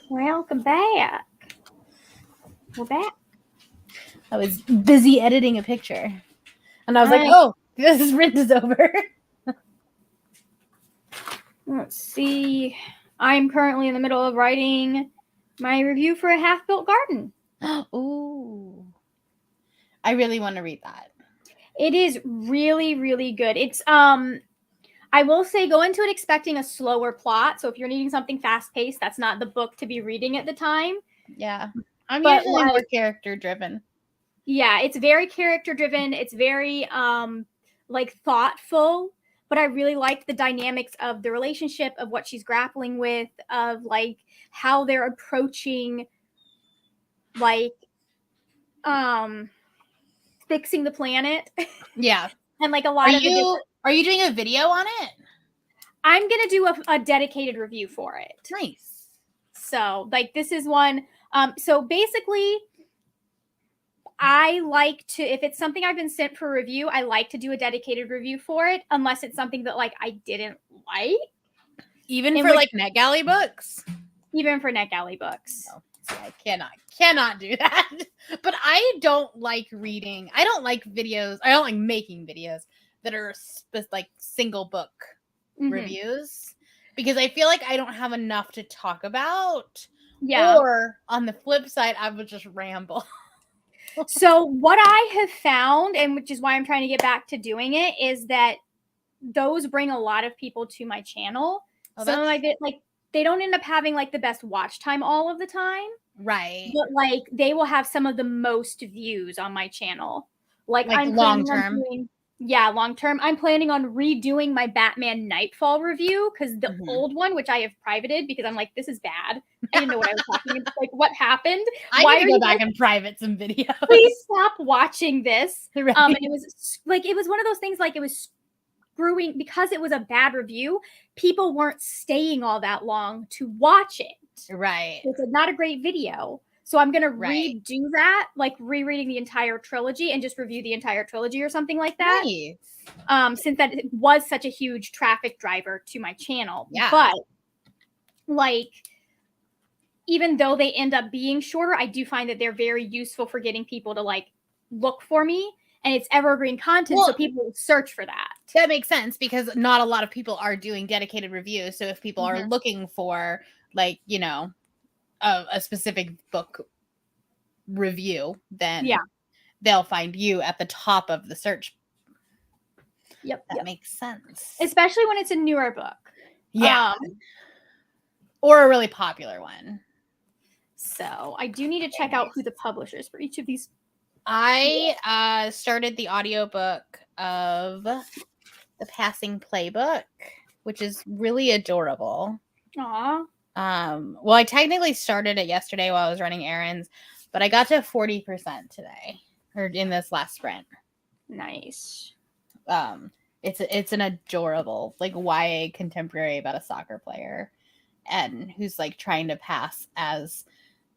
Welcome back. We're back. I was busy editing a picture. And I was like, Nice. oh, this sprint is over. Let's see. I'm currently in the middle of writing my review for A Half-Built Garden. Ooh. I really want to read that. It is really, really good. It's I will say go into it expecting a slower plot. So if you're needing something fast-paced, that's not the book to be reading at the time. Yeah. I'm But usually more character driven. Yeah, it's very character driven. It's very like thoughtful, but I really liked the dynamics of the relationship, of what she's grappling with, of like how they're approaching like fixing the planet. Yeah. And like a lot of are you doing a video on it? I'm gonna do a dedicated review for it. Nice. So like this is one. So basically I like to, if it's something I've been sent for review, I like to do a dedicated review for it, unless it's something that like I didn't like. Even for like NetGalley books? Even for NetGalley books. No, see, I cannot do that. But I don't like reading. I don't like videos. I don't like making videos that are like single book reviews, because I feel like I don't have enough to talk about. Yeah. Or on the flip side, I would just ramble. So what I have found, and which is why I'm trying to get back to doing it, is that those bring a lot of people to my channel. Some of my like they don't end up having like the best watch time all of the time. Right. But like they will have some of the most views on my channel. Like I'm long term. Long term. I'm planning on redoing my Batman Nightfall review, because the old one, which I have privated because I'm like, this is bad. I didn't know what I was talking about. Like, what happened? I need to go back and private some videos. Please stop watching this. Right. And it was like, it was one of those things, like it was screwing, because it was a bad review. People weren't staying all that long to watch it. Right. It's not a great video. So I'm going to redo that, like rereading the entire trilogy and just review the entire trilogy or something like that. Nice. Since that it was such a huge traffic driver to my channel. Yeah. But like, even though they end up being shorter, I do find that they're very useful for getting people to like look for me, and it's evergreen content. So people will search for that. That makes sense, because not a lot of people are doing dedicated reviews. So if people are looking for like, you know, a specific book review, then they'll find you at the top of the search. Yep. That makes sense. Especially when it's a newer book. Yeah. Or a really popular one. So I do need to check out who the publishers for each of these. I started the audiobook of The Passing Playbook, which is really adorable. Aw. Well, I technically started it yesterday while I was running errands, but I got to 40% today, or in this last sprint. Nice. It's an adorable like YA contemporary about a soccer player, and who's like trying to pass as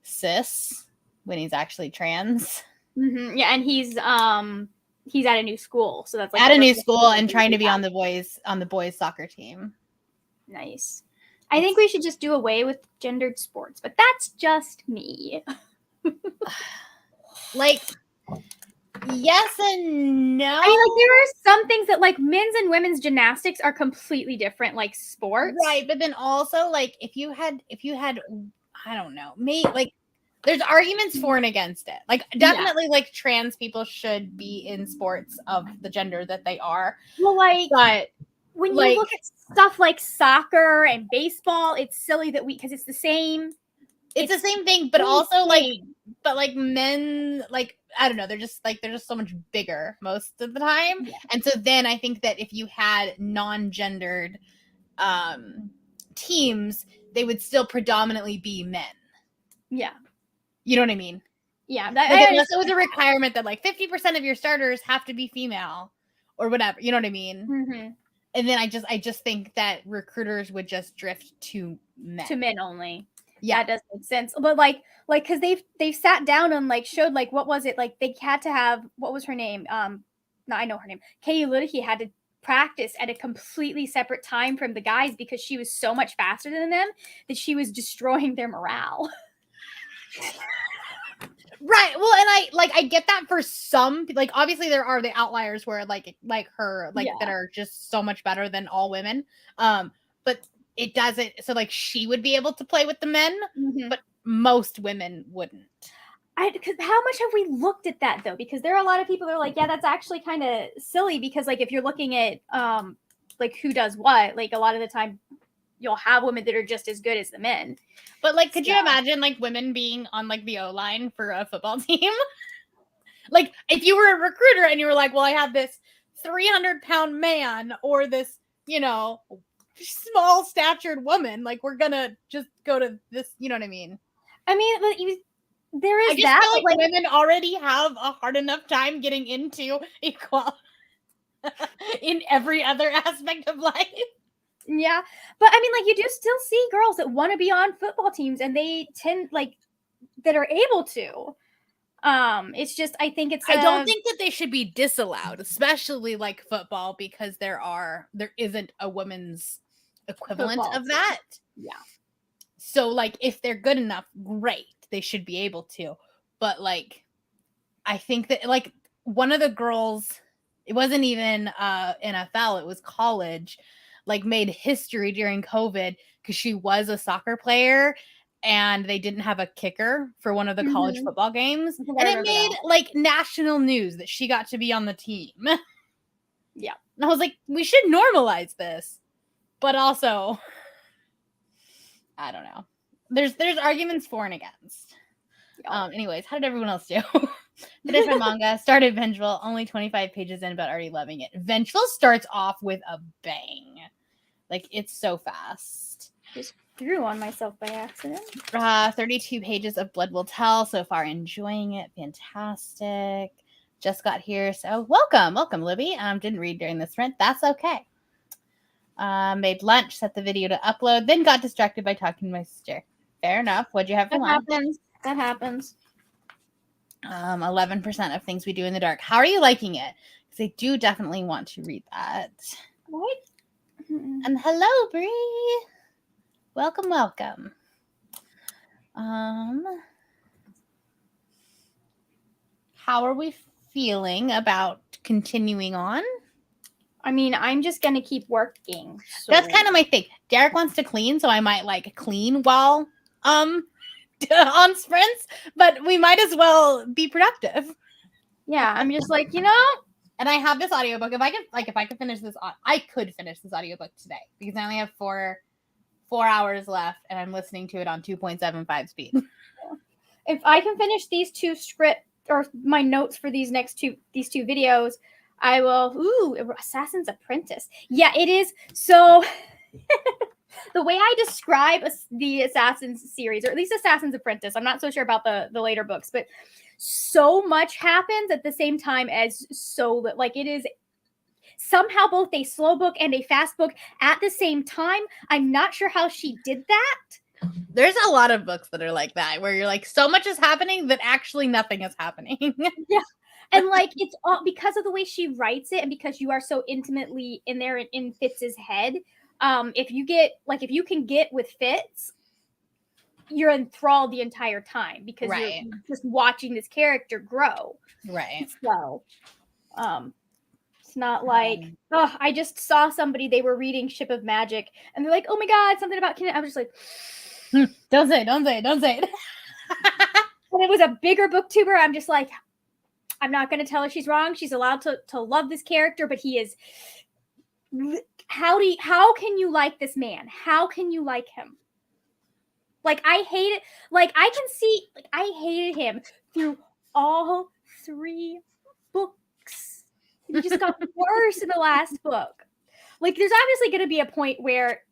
cis when he's actually trans. Yeah, and he's at a new school, so that's like at a new school and trying to be on the boys soccer team. Nice. I think we should just do away with gendered sports, but that's just me. Like, yes and no. I mean, like, there are some things that like men's and women's gymnastics are completely different, like sports. Right, but then also like if you had I don't know, like there's arguments for and against it. Like definitely like trans people should be in sports of the gender that they are. Well, like, but when you look at stuff like soccer and baseball, it's silly that because it's the same. It's the same thing, but also like men, like, I don't know, they're just so much bigger most of the time. Yeah. And so then I think that if you had non-gendered teams, they would still predominantly be men. Yeah. You know what I mean? Yeah. Unless it was a requirement that like 50% of your starters have to be female or whatever. You know what I mean? Mm-hmm. And then I just think that recruiters would just drift to men. To men only. Yeah, that does make sense. But like because they've sat down and like showed like what was it, like they had to have, what was her name? I know her name. Katie Ludicky had to practice at a completely separate time from the guys because she was so much faster than them that she was destroying their morale. Right. Well, and I get that for some, like, obviously there are the outliers where like her, like, that Yeah. are just so much better than all women. But it doesn't, so like she would be able to play with the men, but most women wouldn't. Because how much have we looked at that though? Because there are a lot of people that are like, yeah, that's actually kind of silly because like if you're looking at like who does what, like a lot of the time you'll have women that are just as good as the men. But like, could you imagine like women being on like the O line for a football team? Like if you were a recruiter and you were like, well, I have this 300-pound man or this, you know, small statured woman, like we're gonna just go to this, you know what I mean? I mean, but there is I just that, feel like but, women already have a hard enough time getting into equality in every other aspect of life. yeah, but I mean, like you do still see girls that want to be on football teams, and they tend like that are able to. It's just I think it's. I don't think that they should be disallowed, especially like football, because there isn't a women's equivalent Football of that. Yeah. So like, if they're good enough, great, they should be able to. But like, I think that like one of the girls, it wasn't even NFL, it was college, like made history during COVID because she was a soccer player and they didn't have a kicker for one of the college football games. I And it made like national news that she got to be on the team. Yeah. And I was like, we should normalize this. But also, I don't know. There's arguments for and against. Anyways, how did everyone else do? Finished my manga, started Vengeful, only 25 pages in, but already loving it. Vengeful starts off with a bang. Like, it's so fast. Just threw on myself by accident. 32 pages of Blood Will Tell. So far, enjoying it. Fantastic. Just got here. So welcome, Libby. Didn't read during this sprint. That's okay. Made lunch, set the video to upload, then got distracted by talking to my sister. Fair enough. What'd you have for lunch? That happens. 11% of Things We Do in the Dark. How are you liking it? Because I do definitely want to read that. What? And hello, Bree. Welcome. How are we feeling about continuing on? I mean, I'm just gonna keep working. So. That's kind of my thing. Derek wants to clean, so I might like clean while on sprints, but we might as well be productive. Yeah, I'm just like, you know. And I have this audiobook. If I could finish this, I could finish this audiobook today because I only have 4 hours left, and I'm listening to it on 2.75 speed. If I can finish these 2 script or my notes for these two videos, I will. Ooh, Assassin's Apprentice. Yeah, it is. So the way I describe the Assassin's series, or at least Assassin's Apprentice, I'm not so sure about the later books, but so much happens at the same time as like it is somehow both a slow book and a fast book at the same time. I'm not sure how she did that. There's a lot of books that are like that, where you're like, so much is happening that actually nothing is happening. Yeah. And like, it's all because of the way she writes it and because you are so intimately in there in Fitz's head. If you can get with Fitz, you're enthralled the entire time because you're just watching this character grow. Right. So, it's not like, I just saw somebody, they were reading Ship of Magic and they're like, oh my God, something about Kin. I was just like, don't say it. And it was a bigger booktuber. I'm just like, I'm not going to tell her she's wrong. She's allowed to love this character, but he is. How can you like this man? How can you like him? Like, I hate it. Like, I can see, like, I hated him through all 3 books. He just got worse in the last book. Like, there's obviously going to be a point where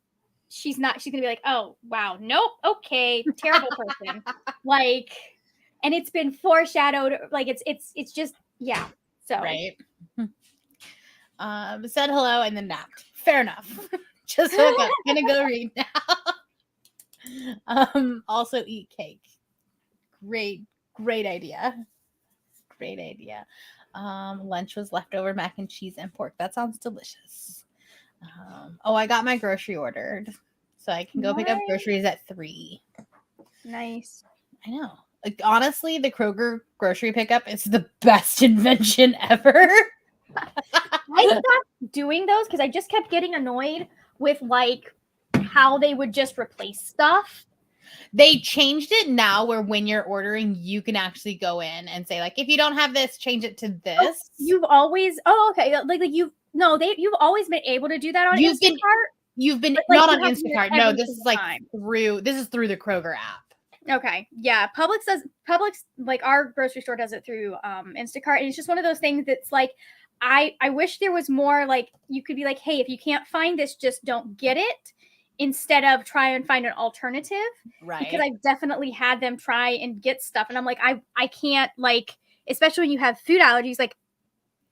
she's going to be like, oh, wow, nope, okay, terrible person. Like, and it's been foreshadowed. Like, it's just, yeah. So. Right. Said hello and then napped. Fair enough. Just woke up. Gonna go read now. Also eat cake. Great idea. Lunch was leftover mac and cheese and pork. That sounds delicious. Oh, I got my grocery ordered, so I can go pick up Nice. groceries at 3. Nice. I know. Like, honestly, the Kroger grocery pickup is the best invention ever. I stopped doing those because I just kept getting annoyed with like how they would just replace stuff. They changed it now where when you're ordering, you can actually go in and say, like, if you don't have this, change it to this. You've always okay, like you've always been able to do that on You've Instacart. been But, like, not you on have to do it Instacart. No, every this is single like time. through the Kroger app. Okay. Yeah. Publix, like our grocery store does it through Instacart. And it's just one of those things that's like, I wish there was more like you could be like, hey, if you can't find this, just don't get it instead of try and find an alternative. Right. Because I've definitely had them try and get stuff. And I'm like, I can't like, especially when you have food allergies, like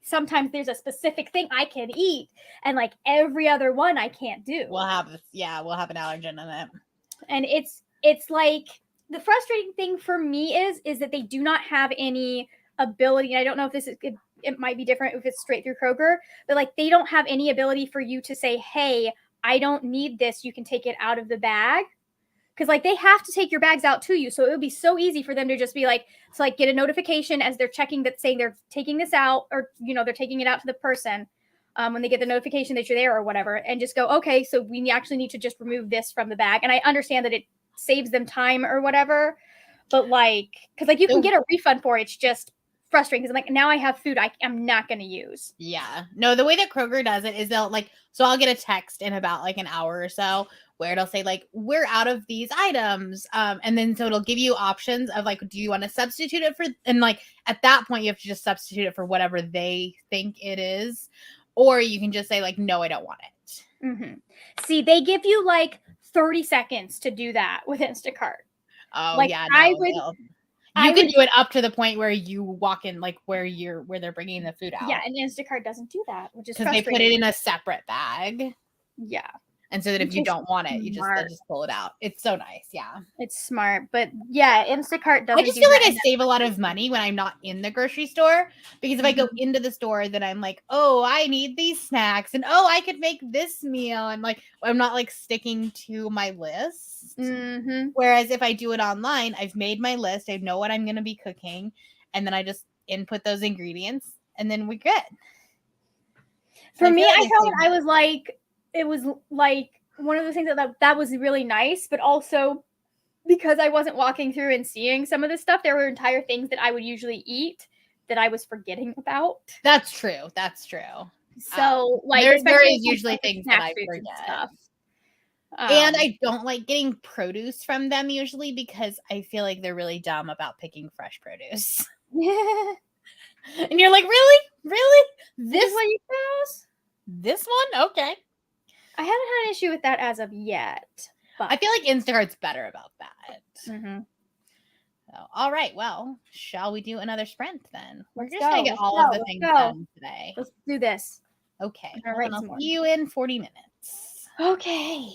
sometimes there's a specific thing I can eat and like every other one I can't do. We'll have an allergen in it. And it's like the frustrating thing for me is that they do not have any ability. And I don't know if this is it might be different if it's straight through Kroger, but like they don't have any ability for you to say, hey, I don't need this. You can take it out of the bag. Because like they have to take your bags out to you. So it would be so easy for them to just be like, so like get a notification as they're checking that saying they're taking this out or, they're taking it out to the person when they get the notification that you're there or whatever, and just go, okay, so we actually need to just remove this from the bag. And I understand that it saves them time or whatever, but like, because like you can get a refund for it. It's just frustrating because I'm like, now I have food I'm not going to use. Yeah. No, the way that Kroger does it is they'll like, so I'll get a text in about like an hour or so where it'll say like, we're out of these items. And then so it'll give you options of like, do you want to substitute it for, and like at that point you have to just substitute it for whatever they think it is. Or you can just say like, no, I don't want it. Mm-hmm. See, they give you like 30 seconds to do that with Instacart. Oh like, yeah. No, you can do it up to the point where you walk in, like where they're bringing the food out. Yeah, and Instacart doesn't do that, which is because they put it in a separate bag. Yeah, and so that if you don't want it, you just pull it out. It's so nice. Yeah, it's smart. But yeah, Instacart doesn't. I just feel like I save a lot of money when I'm not in the grocery store because if I go into the store, then I'm like, oh, I need these snacks, and oh, I could make this meal, and like I'm not like sticking to my list. Whereas if I do it online, I've made my list. I know what I'm going to be cooking, and then I just input those ingredients, and then we're good. For me, I felt I was like, it was like one of the things that was really nice, but also because I wasn't walking through and seeing some of this stuff, there were entire things that I would usually eat that I was forgetting about. That's true. So like there is usually things that I forget. Stuff. And I don't like getting produce from them usually because I feel like they're really dumb about picking fresh produce. Yeah. And you're like, really? This is what you chose? This one? Okay. I haven't had an issue with that as of yet. But I feel like Instacart's better about that. So, all right. Well, shall we do another sprint then? We're just going to get all of the things done today. Let's do this. Okay. All right. I'll see you in 40 minutes. Okay.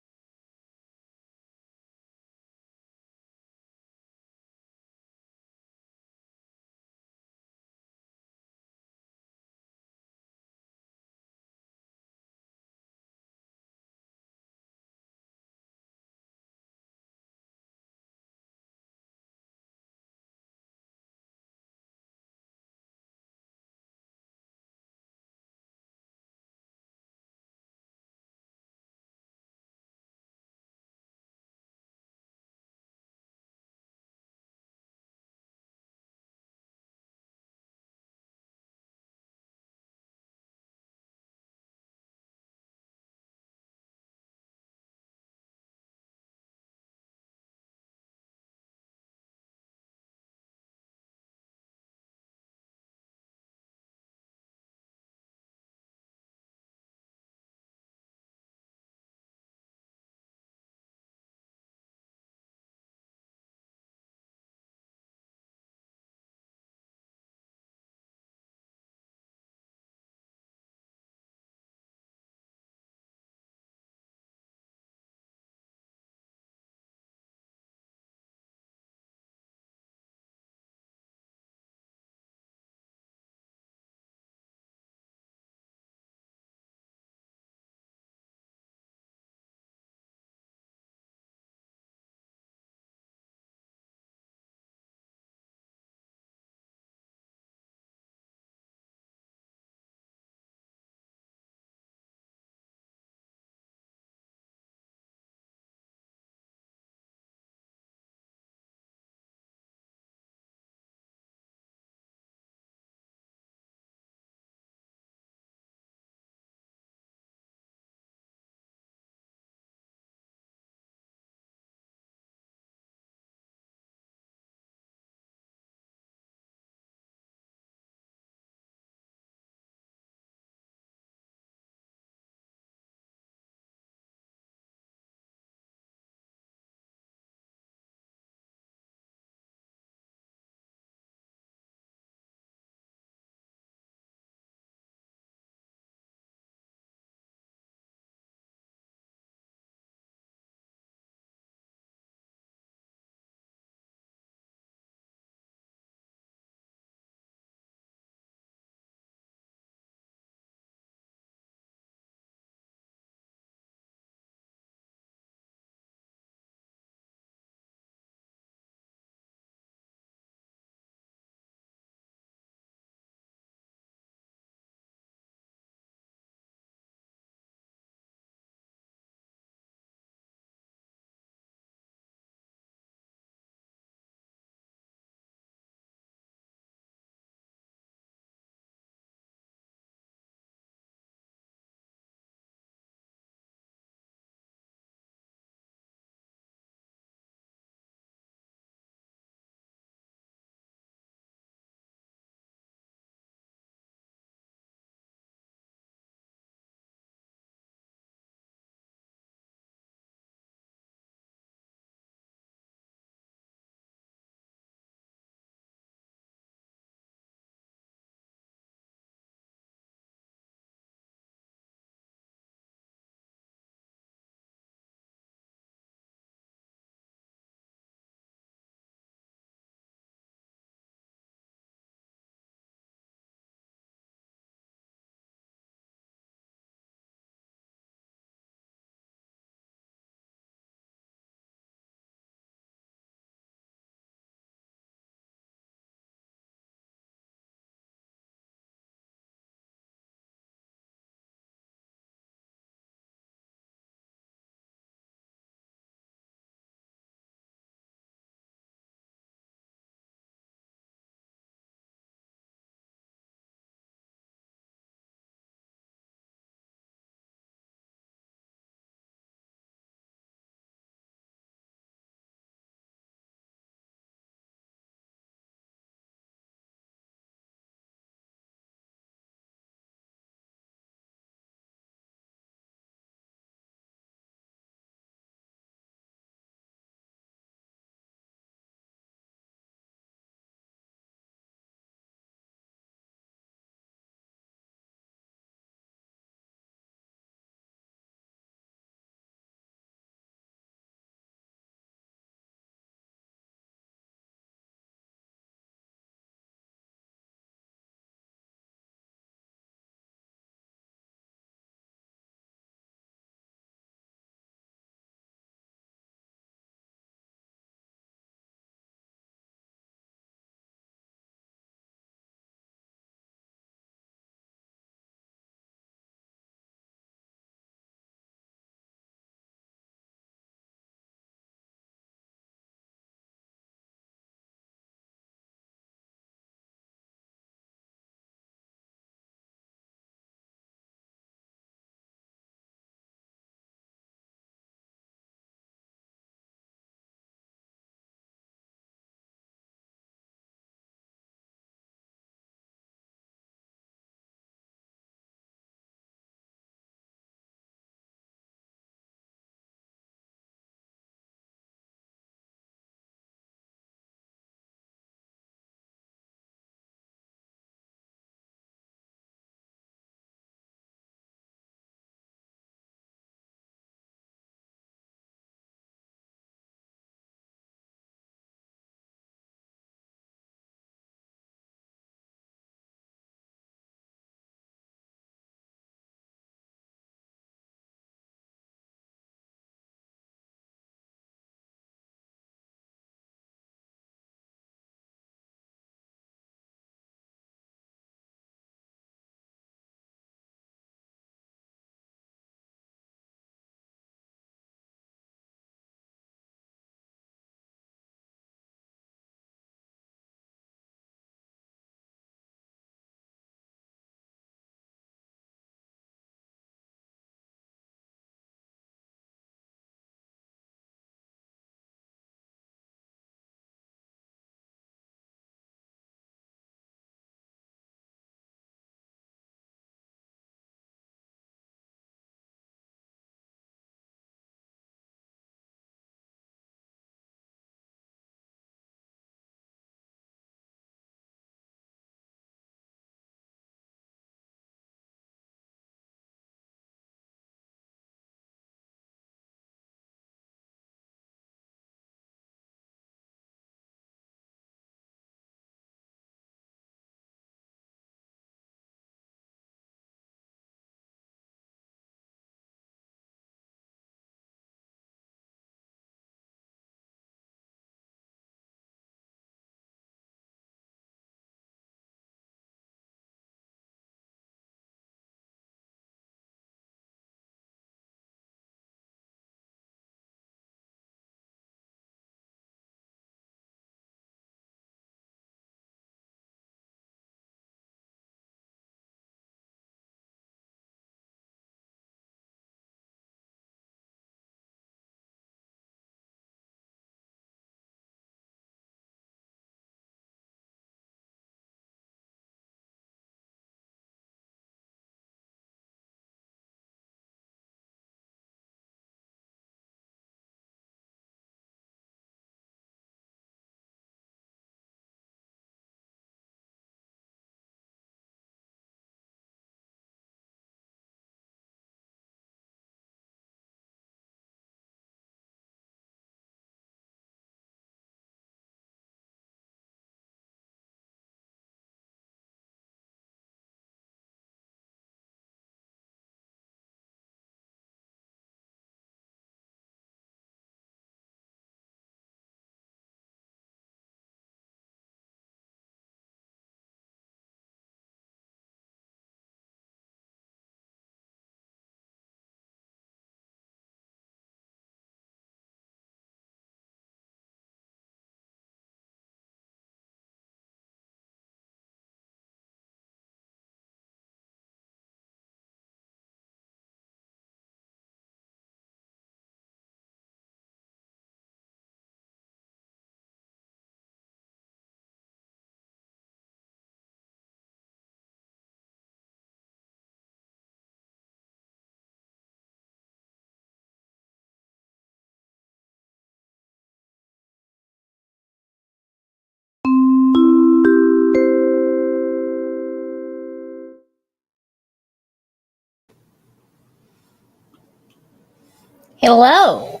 Hello.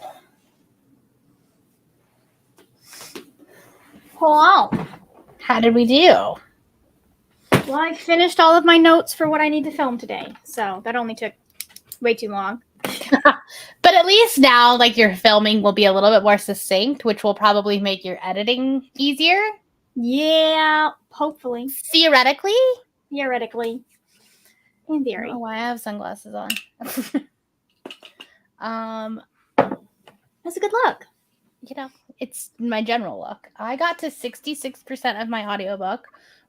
Hello. How did we do? Well, I finished all of my notes for what I need to film today, so that only took way too long. But at least now, like, your filming will be a little bit more succinct, which will probably make your editing easier. Yeah, hopefully. Theoretically. Theoretically. In I theory. don't know why I have sunglasses on. That's a good look. You know, it's my general look. I got to 66% of my audiobook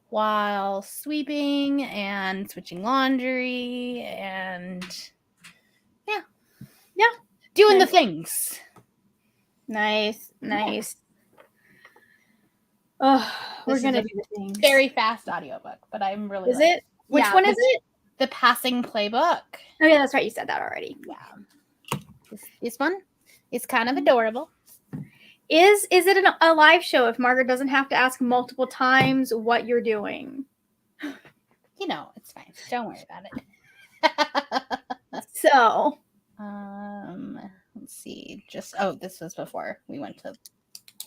while sweeping and switching laundry and doing the things. Nice. Oh, we're This going to is do the things. Very fast audiobook, but I'm really Is it? Which Yeah, one is it? The Passing Playbook. Oh, yeah, that's right. You said that already. Yeah. This one is kind of adorable. Is it a live show if Margaret doesn't have to ask multiple times what you're doing? You know, it's fine. Don't worry about it. So, let's see. This was before we went to.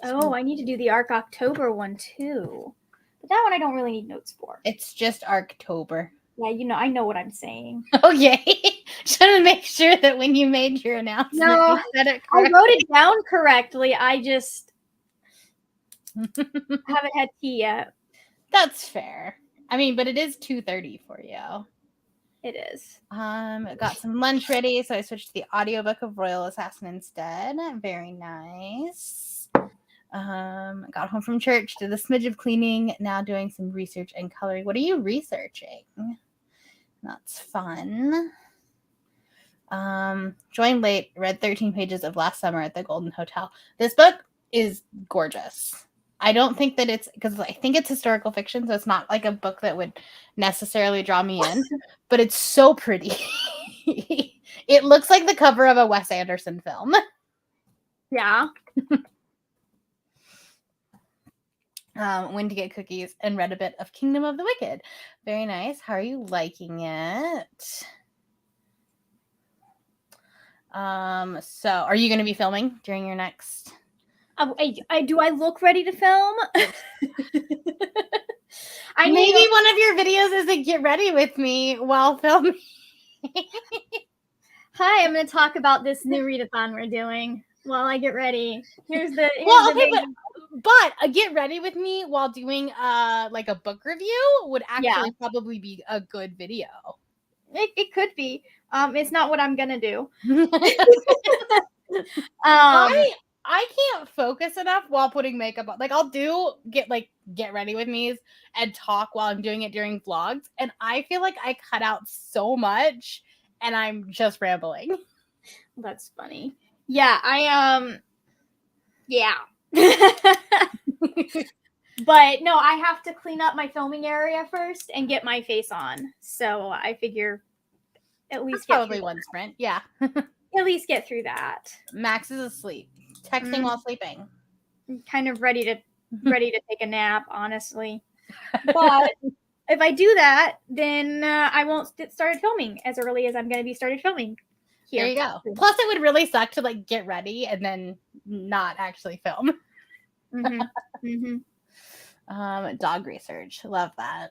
I need to do the Arc October one too. But that one I don't really need notes for. It's just Arctober. Yeah, I know what I'm saying. Okay. Just want to make sure that when you made your announcement, No, you said it I correctly. wrote it down correctly. I just haven't had tea yet. That's fair. I mean, but it is 2:30 for you. It is. Got some lunch ready, so I switched to the audiobook of Royal Assassin instead. Very nice. Got home from church, did a smidge of cleaning, now doing some research and coloring. What are you researching? That's fun. Joined late, read 13 pages of Last Summer at the Golden Hotel. This book is gorgeous. I don't think that it's because I think it's historical fiction, so it's not like a book that would necessarily draw me in, but it's so pretty. It looks like the cover of a Wes Anderson film. Yeah. Went to get cookies and read a bit of Kingdom of the Wicked. Very nice. How are you liking it? So are you going to be filming during your next? Do I look ready to film? Maybe one of your videos is to get ready with me while filming. Hi, I'm going to talk about this new readathon we're doing while I get ready. Here's the but a get ready with me while doing like a book review would actually probably be a good video. It could be. It's not what I'm gonna do. I can't focus enough while putting makeup on. Like I'll do get ready with me's and talk while I'm doing it during vlogs, and I feel like I cut out so much and I'm just rambling. That's funny. Yeah, yeah. But no, I have to clean up my filming area first and get my face on. So I figure at least probably one sprint. Yeah. At least get through that. Max is asleep, texting while sleeping. I'm kind of ready to take a nap, honestly. But if I do that, then I won't get started filming as early as I'm going to be started filming. Here. There you go. Plus, it would really suck to get ready and then not actually film. Dog research. Love that.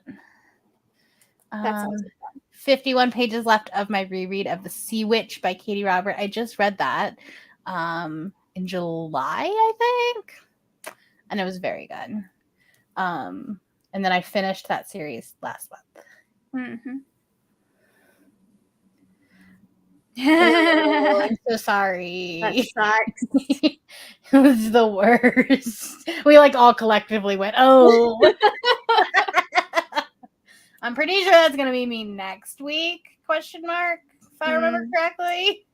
That sounds fun. 51 pages left of my reread of The Sea Witch by Katie Robert. I just read that in July, I think. And it was very good. And then I finished that series last month. Oh, I'm so sorry. That sucks. It was the worst. We all collectively went, oh. I'm pretty sure that's gonna be me next week, question mark, if I remember correctly.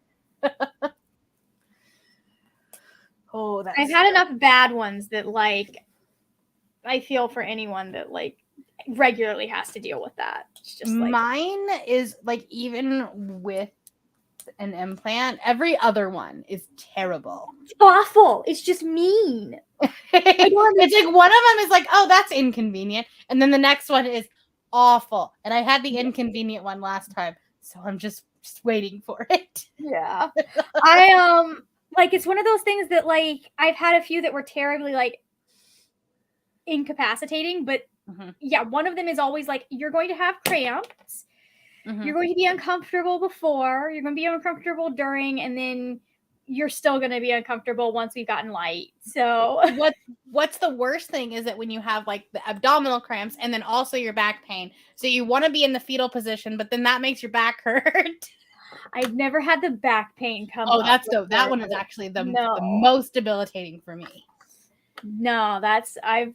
I've had enough bad ones that I feel for anyone that regularly has to deal with that. It's just mine is even with an implant, every other one is terrible. It's awful. It's just mean. It's one of them is oh, that's inconvenient, and then the next one is awful. And I had the inconvenient one last time, so I'm just just waiting for it. Yeah. I like it's one of those things that like I've had a few that were terribly like incapacitating, but yeah, one of them is always like you're going to have cramps. You're going to be uncomfortable before, you're going to be uncomfortable during, and then you're still going to be uncomfortable once we've gotten light. So what's the worst thing is that when you have like the abdominal cramps and then also your back pain. So you want to be in the fetal position, but then that makes your back hurt. I've never had the back pain come Oh, up that's dope. That before. one is actually the No. most debilitating for me. No, that's I've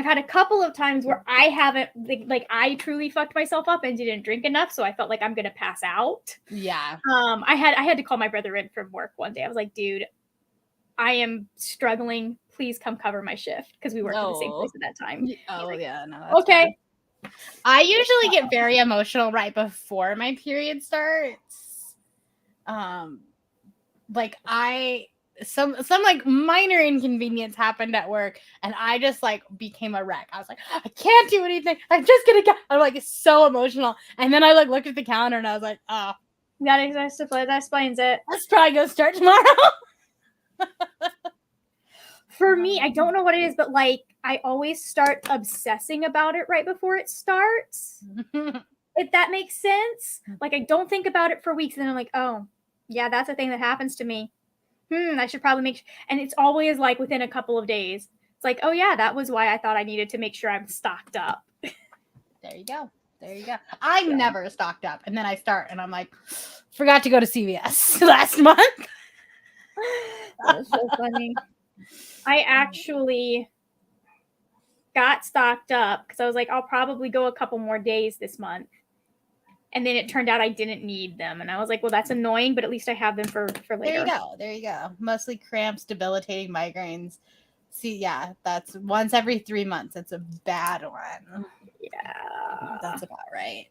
had a couple of times where I haven't like I truly fucked myself up and didn't drink enough, so I felt like I'm gonna pass out. Yeah. I had to call my brother in from work one day. I was like, dude, I am struggling. Please come cover my shift because we worked at the same place at that time. Oh like, yeah, no. That's okay. Bad. I usually get very emotional right before my period starts. Like some like minor inconvenience happened at work and I just like became a wreck. I was like, I can't do anything. I'm just gonna get. I'm like so emotional. And then I like looked at the calendar and I was like, oh, That explains it. let's probably go start tomorrow. For me, I don't know what it is, but like I always start obsessing about it right before it starts. If that makes sense. Like I don't think about it for weeks, and then I'm like, oh, yeah, that's a thing that happens to me. I should probably make and it's always like within a couple of days. It's like, oh yeah, that was why I thought I needed to make sure I'm stocked up. There you go. I'm never stocked up. And then I start and I'm like, forgot to go to CVS last month. That's so funny. I actually got stocked up because I was like, I'll probably go a couple more days this month. And then it turned out I didn't need them. And I was like, well, that's annoying, but at least I have them for later. There you go. Mostly cramps, debilitating migraines. See, yeah, that's once every 3 months. It's a bad one. Yeah. That's about right.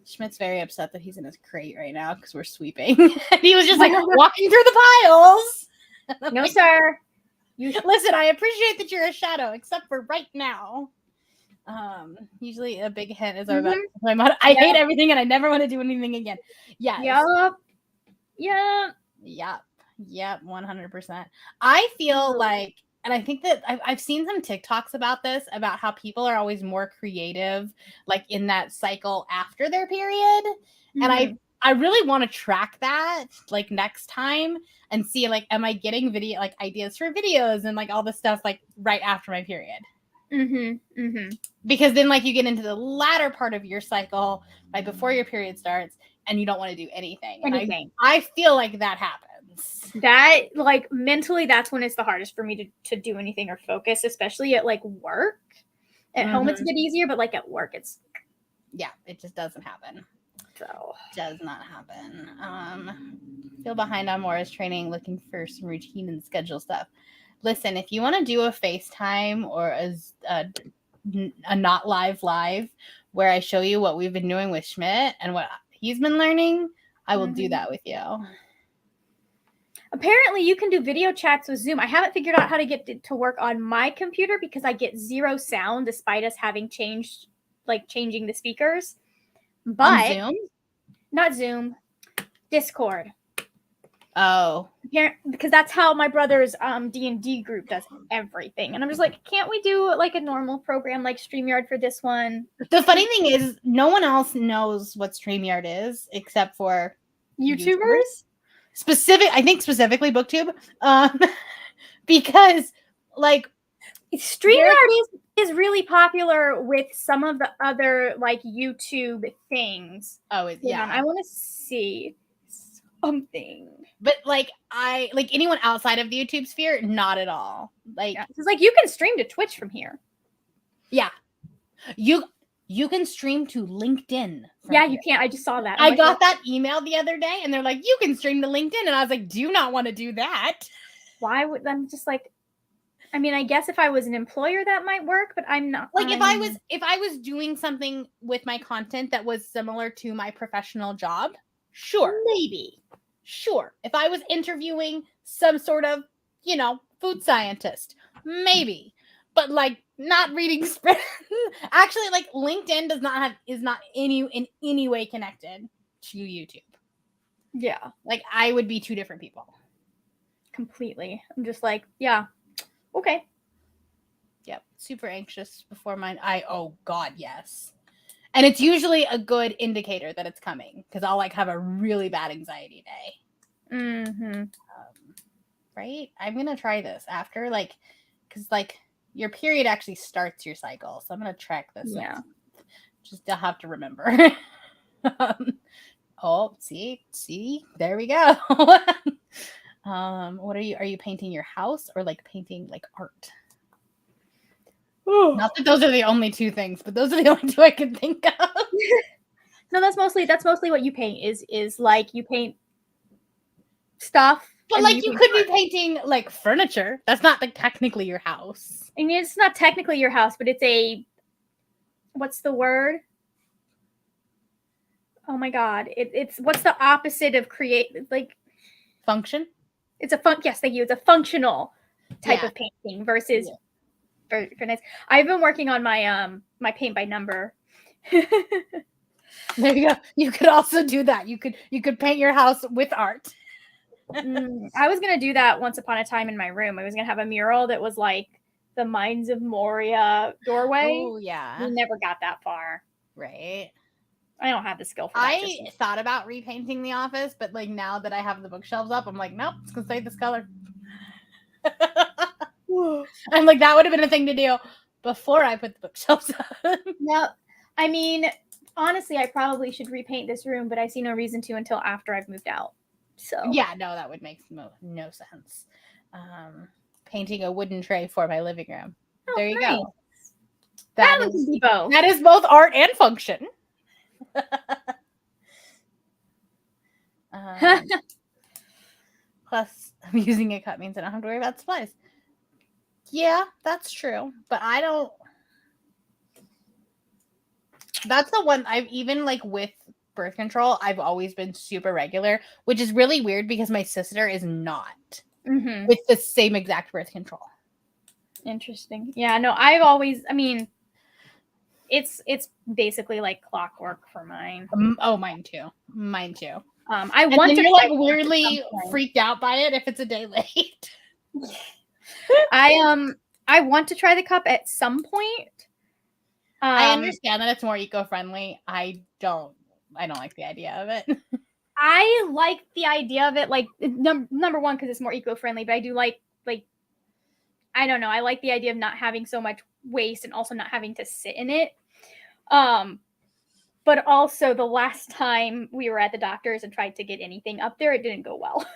Schmidt's very upset that he's in his crate right now because we're sweeping. And he was just like walking through the piles. No, sir. Listen, I appreciate that you're a shadow, except for right now. Usually a big hint is our I hate everything and I never want to do anything again. Yeah. Yep. 100%. I feel like, and I think that I've seen some TikToks about this, about how people are always more creative, like in that cycle after their period. And I really want to track that like next time and see like, am I getting video, like ideas for videos and like all this stuff like right after my period. Because then like you get into the latter part of your cycle right before your period starts and you don't want to do anything. I feel like that happens. That like mentally, that's when it's the hardest for me to do anything or focus, especially at like work. At home it's a bit easier, but like at work it just doesn't happen. So does not happen. Feel behind on Mora's training, looking for some routine and schedule stuff. Listen, if you want to do a FaceTime or a not live where I show you what we've been doing with Schmidt and what he's been learning, I will do that with you. Apparently, you can do video chats with Zoom. I haven't figured out how to get it to work on my computer because I get zero sound despite us having changing the speakers. But on Zoom? Not Zoom, Discord. Oh, because that's how my brother's D&D group does everything. And I'm just like, can't we do like a normal program like StreamYard for this one? The funny thing is, no one else knows what StreamYard is except for YouTubers. I think specifically BookTube, because like StreamYard is really popular with some of the other like YouTube things. Oh, yeah. I want to see something. But like anyone outside of the YouTube sphere, not at all. Like it's like you can stream to Twitch from here. Yeah. You can stream to LinkedIn. Yeah, you can. I just saw that. I got that email the other day and they're like, you can stream to LinkedIn. And I was like, do you not want to do that? Why would I'm just like, I mean, I guess if I was an employer that might work, but I'm not. Like if I was doing something with my content that was similar to my professional job, sure. Maybe. Sure. If I was interviewing some sort of, food scientist, maybe. But like not reading spread. Actually, like LinkedIn is not in any way connected to YouTube. Yeah, Like I would be two different people. completely. I'm just like, yeah, okay. Yep. Super anxious before mine. Oh God, yes. And it's usually a good indicator that it's coming because I'll like have a really bad anxiety day. Mm-hmm. Right? I'm gonna try this after because your period actually starts your cycle. So I'm gonna track this. Yeah. Next month. Just I'll have to remember. See, there we go. What are you painting your house or like painting like art? Not that those are the only two things, but those are the only two I can think of. No, that's mostly what you paint is like you paint stuff. But and like then you paint could be art. painting like furniture. That's not like technically your house. I mean, it's not technically your house, but it's what's the word? Oh my God. It's what's the opposite of like Function? it's yes, thank you. It's a functional type Yeah. of painting versus for nice. I've been working on my my paint by number. There you go. You could also do that. You could paint your house with art. I was gonna do that once upon a time in my room. I was gonna have a mural that was like the Mines of Moria doorway. Oh yeah. We never got that far. Right. I don't have the skill for that. I thought about repainting the office, but like now that I have the bookshelves up, I'm like, nope, it's gonna stay this color. I'm like, that would have been a thing to do before I put the bookshelves up. No, I mean, honestly, I probably should repaint this room, but I see no reason to until after I've moved out. So yeah, no, that would make no sense. Painting a wooden tray for my living room. There you go. That can be both. That is both art and function. Plus, I'm using a cut means I don't have to worry about supplies. Yeah, that's true. But I don't. That's the one I've even like with birth control, I've always been super regular, which is really weird because my sister is not with the same exact birth control. Interesting. Yeah, no, I've always, I mean, it's basically like clockwork for mine. Oh, mine too. Mine too. I want to you're like weirdly freaked out by it if it's a day late. I want to try the cup at some point. I understand that it's more eco-friendly. I don't like the idea of it. I like the idea of it, like number one, because it's more eco-friendly, but I do like I don't know, I like the idea of not having so much waste and also not having to sit in it. But also the last time we were at the doctor's and tried to get anything up there, it didn't go well.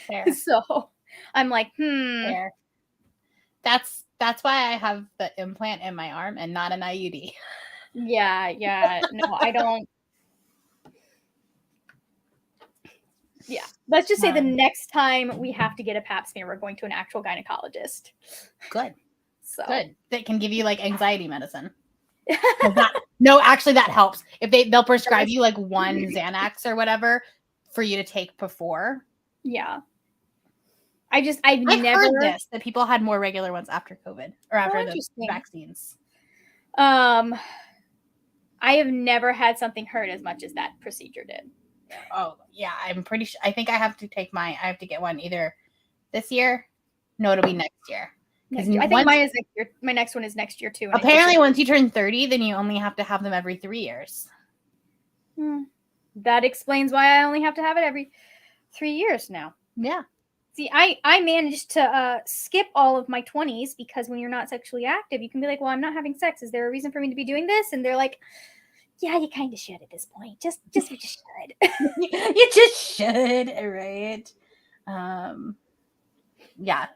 Fair. So I'm like, Fair. That's why I have the implant in my arm and not an IUD. Yeah. No, I don't. Yeah. Let's just say the next time we have to get a pap smear, we're going to an actual gynecologist. Good. So good. That can give you like anxiety medicine. No, actually that helps. If they'll prescribe you like one Xanax or whatever for you to take before. Yeah. I've never heard this that people had more regular ones after COVID or after the vaccines. I have never had something hurt as much as that procedure did. Oh yeah, I'm pretty sure. I think I have to get one either this year. No, it'll be next year. I think mine is next year. My next one is next year too. Apparently, once you turn 30, then you only have to have them every 3 years. That explains why I only have to have it every 3 years now. Yeah. See, I managed to skip all of my 20s because when you're not sexually active, you can be like, well, I'm not having sex. Is there a reason for me to be doing this? And they're like, yeah, you kind of should at this point. Just you just should. You just should, right? Yeah.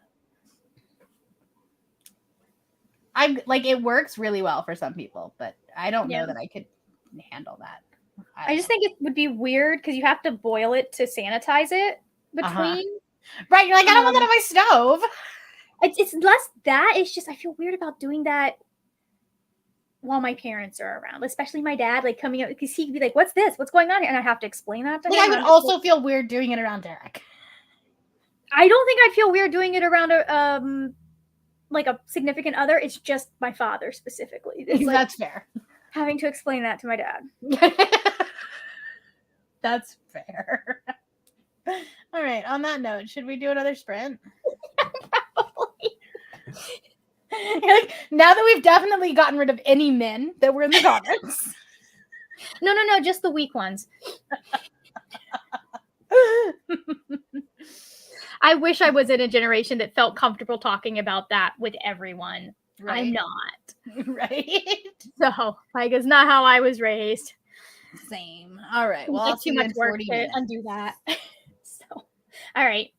I'm like, it works really well for some people, but I don't know that I could handle that. I just think it would be weird because you have to boil it to sanitize it between. Right, you're like, I don't want that on my stove. It's less that. It's just I feel weird about doing that while my parents are around, especially my dad, like coming up because he'd be like, "What's this? What's going on here?" And I have to explain that to him. I would also feel weird doing it around Derek. I don't think I'd feel weird doing it around like a significant other. It's just my father specifically. It's like That's fair. having to explain that to my dad. That's fair. All right. On that note, should we do another sprint? Like, now that we've definitely gotten rid of any men that were in the comments. No, just the weak ones. I wish I was in a generation that felt comfortable talking about that with everyone. Right. I'm not. Right. So, like, it's not how I was raised. Same. All right. Well, I'll It's see too you much in work 40 to minutes. undo that. So, all right.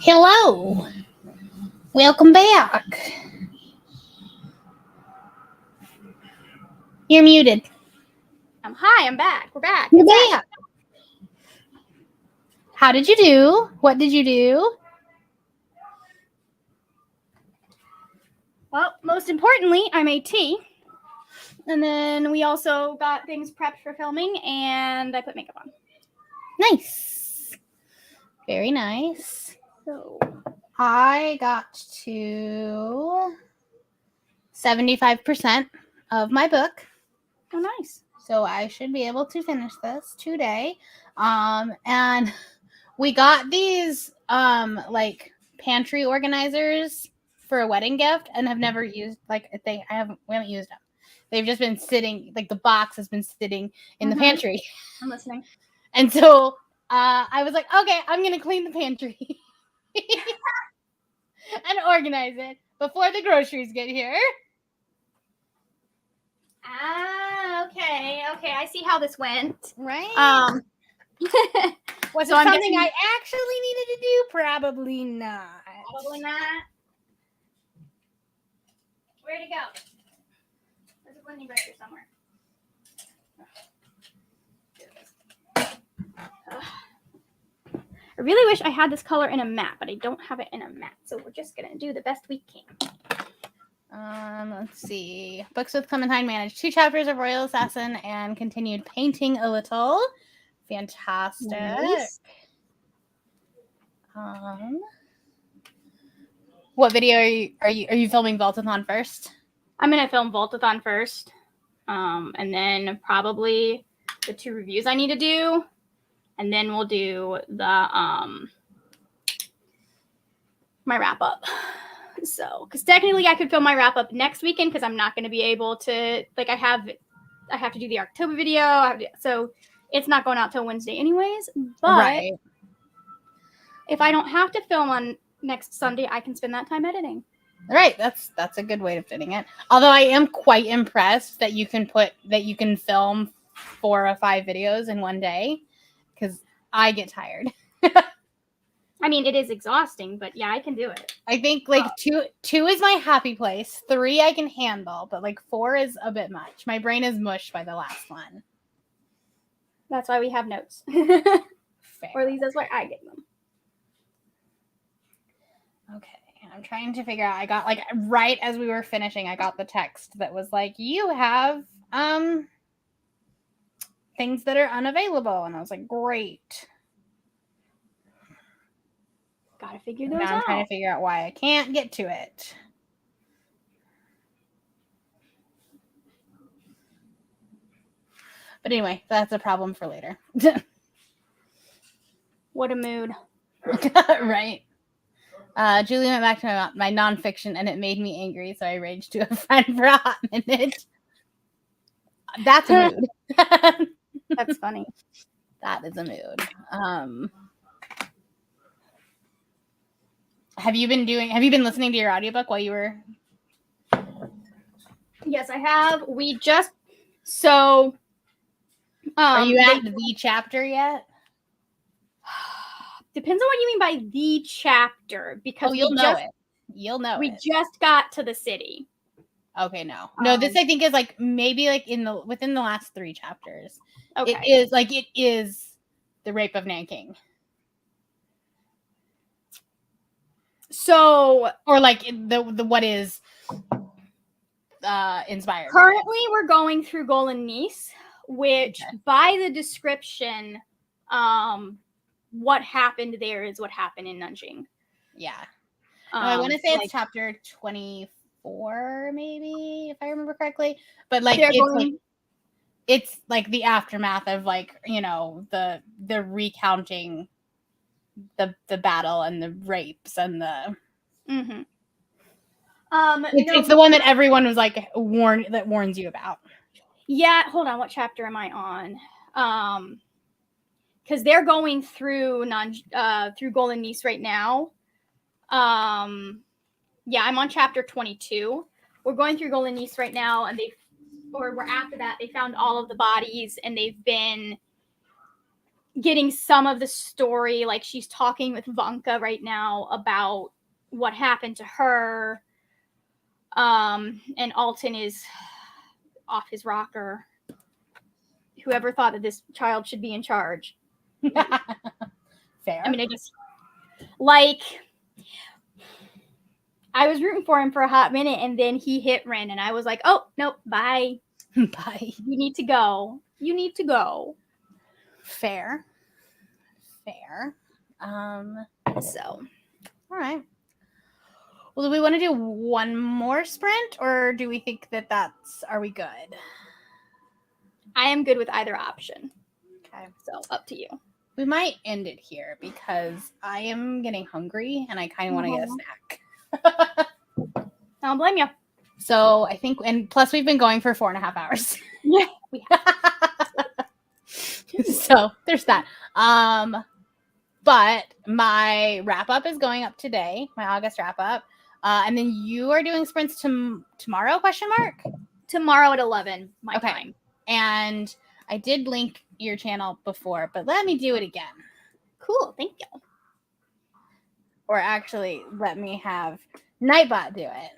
Hello. Welcome back. You're muted. Hi, I'm back. We're back. You're back. How did you do? What did you do? Well, most importantly, I made tea. And then we also got things prepped for filming, and I put makeup on. Nice. Very nice. So I got to 75% of my book. oh, nice. So I should be able to finish this today. And we got these like pantry organizers for a wedding gift and have never used we haven't used them. They've just been sitting, like the box has been sitting in the pantry. I'm listening. And so I was like, okay, I'm gonna clean the pantry and organize it before the groceries get here. Ah, okay. I see how this went. Right? Was so it I'm something guessing- I actually needed to do? Probably not. Probably not. Where'd it go? There's a blending brush here somewhere. I really wish I had this color in a matte, but I don't have it in a matte. So we're just gonna do the best we can. Let's see. Books with Clementine managed 2 chapters of Royal Assassin and continued painting a little. Fantastic. Nice. What video are you filming Vaultathon first? I'm gonna film Vaultathon first, and then probably the 2 reviews I need to do, and then we'll do the my wrap up. So, because technically I could film my wrap up next weekend because I'm not going to be able to, like, I have to do the October video, so it's not going out till Wednesday anyways. But Right. if I don't have to film on next Sunday, I can spend that time editing. Right. That's a good way of fitting it. Although I am quite impressed that you can film 4 or 5 videos in one day, because I get tired. I mean, it is exhausting, but yeah, I can do it. I think like two is my happy place. 3 I can handle, but like 4 is a bit much. My brain is mush by the last one. That's why we have notes. Fair. Or at least that's why I get them. Okay, I'm trying to figure out. I got like right as we were finishing, I got the text that was like, "You have things that are unavailable," and I was like, "Great." Gotta figure those Now I'm out. trying to figure out why I can't get to it. But anyway, that's a problem for later. What a mood. Right. Julie went back to my nonfiction and it made me angry, so I raged to a friend for a hot minute. That's a mood. That's funny. That is a mood. Have you been listening to your audiobook while you were? Yes, I have. We just so. Are you at the chapter yet? Depends on what you mean by the chapter, because You'll know it. You'll know we it. just got to the city. Okay, no. This I think is like maybe like within the last 3 chapters. Okay. It is the Rape of Nanking. So Or like the what is inspired. currently we're going through Golden Nice, which by the description, what happened there is what happened in Nanjing. Yeah. I want to say like, it's chapter 24, maybe, if I remember correctly. But like it's like the aftermath of like, the recounting the battle and the rapes and the Mm-hmm. it's the one that everyone was like warns you about. Yeah, hold on. What chapter am I on? Because they're going through through Golden Nice right now. Yeah, I'm on chapter 22. We're going through Golden Nice right now, and we're after that. They found all of the bodies, and they've been getting some of the story. Like she's talking with Vanka right now about what happened to her. And Alton is off his rocker. Whoever thought that this child should be in charge? Fair. I mean, like, I was rooting for him for a hot minute, and then he hit Ren, and I was like, oh, nope, bye. Bye. You need to go. You need to go. Fair. So, All right. Well, do we want to do one more sprint, or do we think are we good? I am good with either option. Okay. So, up to you. We might end it here because I am getting hungry and I kind of want to get a snack. I don't blame you. So I think, and plus we've been going for 4.5 hours. Yeah, we So there's that. But my wrap up is going up today, my August wrap up. And then you are doing sprints tomorrow, question mark? Tomorrow at 11, my Okay. time. And I did link your channel before, but let me do it again. Cool, thank you. Or actually, let me have Nightbot do it.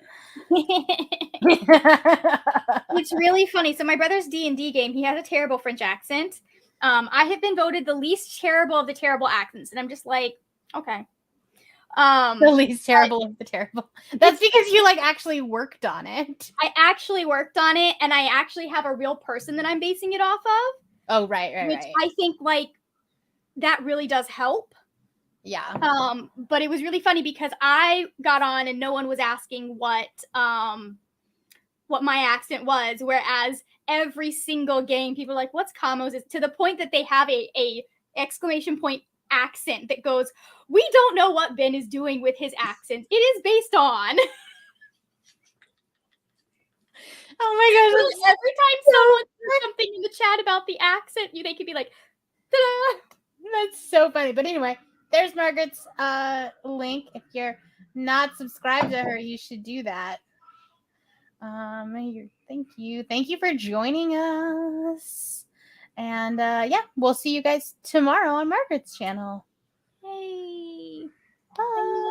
It's really funny. So my brother's D&D game, he has a terrible French accent. I have been voted the least terrible of the terrible accents, and I'm just like, okay. The least terrible of the terrible. That's because you like actually worked on it. I actually worked on it, and I actually have a real person that I'm basing it off of. Oh, right. Which I think like that really does help. Yeah. But it was really funny because I got on and no one was asking what my accent was, whereas every single game people are like, what's Kamo's? To the point that they have a exclamation point accent that goes, we don't know what Ben is doing with his accent. It is based on. Oh my gosh. Every time someone says something in the chat about the accent, they could be like, ta-da! That's so funny. But anyway, there's Margaret's link. If you're not subscribed to her, you should do that. Thank you for joining us. And yeah, we'll see you guys tomorrow on Margaret's channel. Hey. Bye.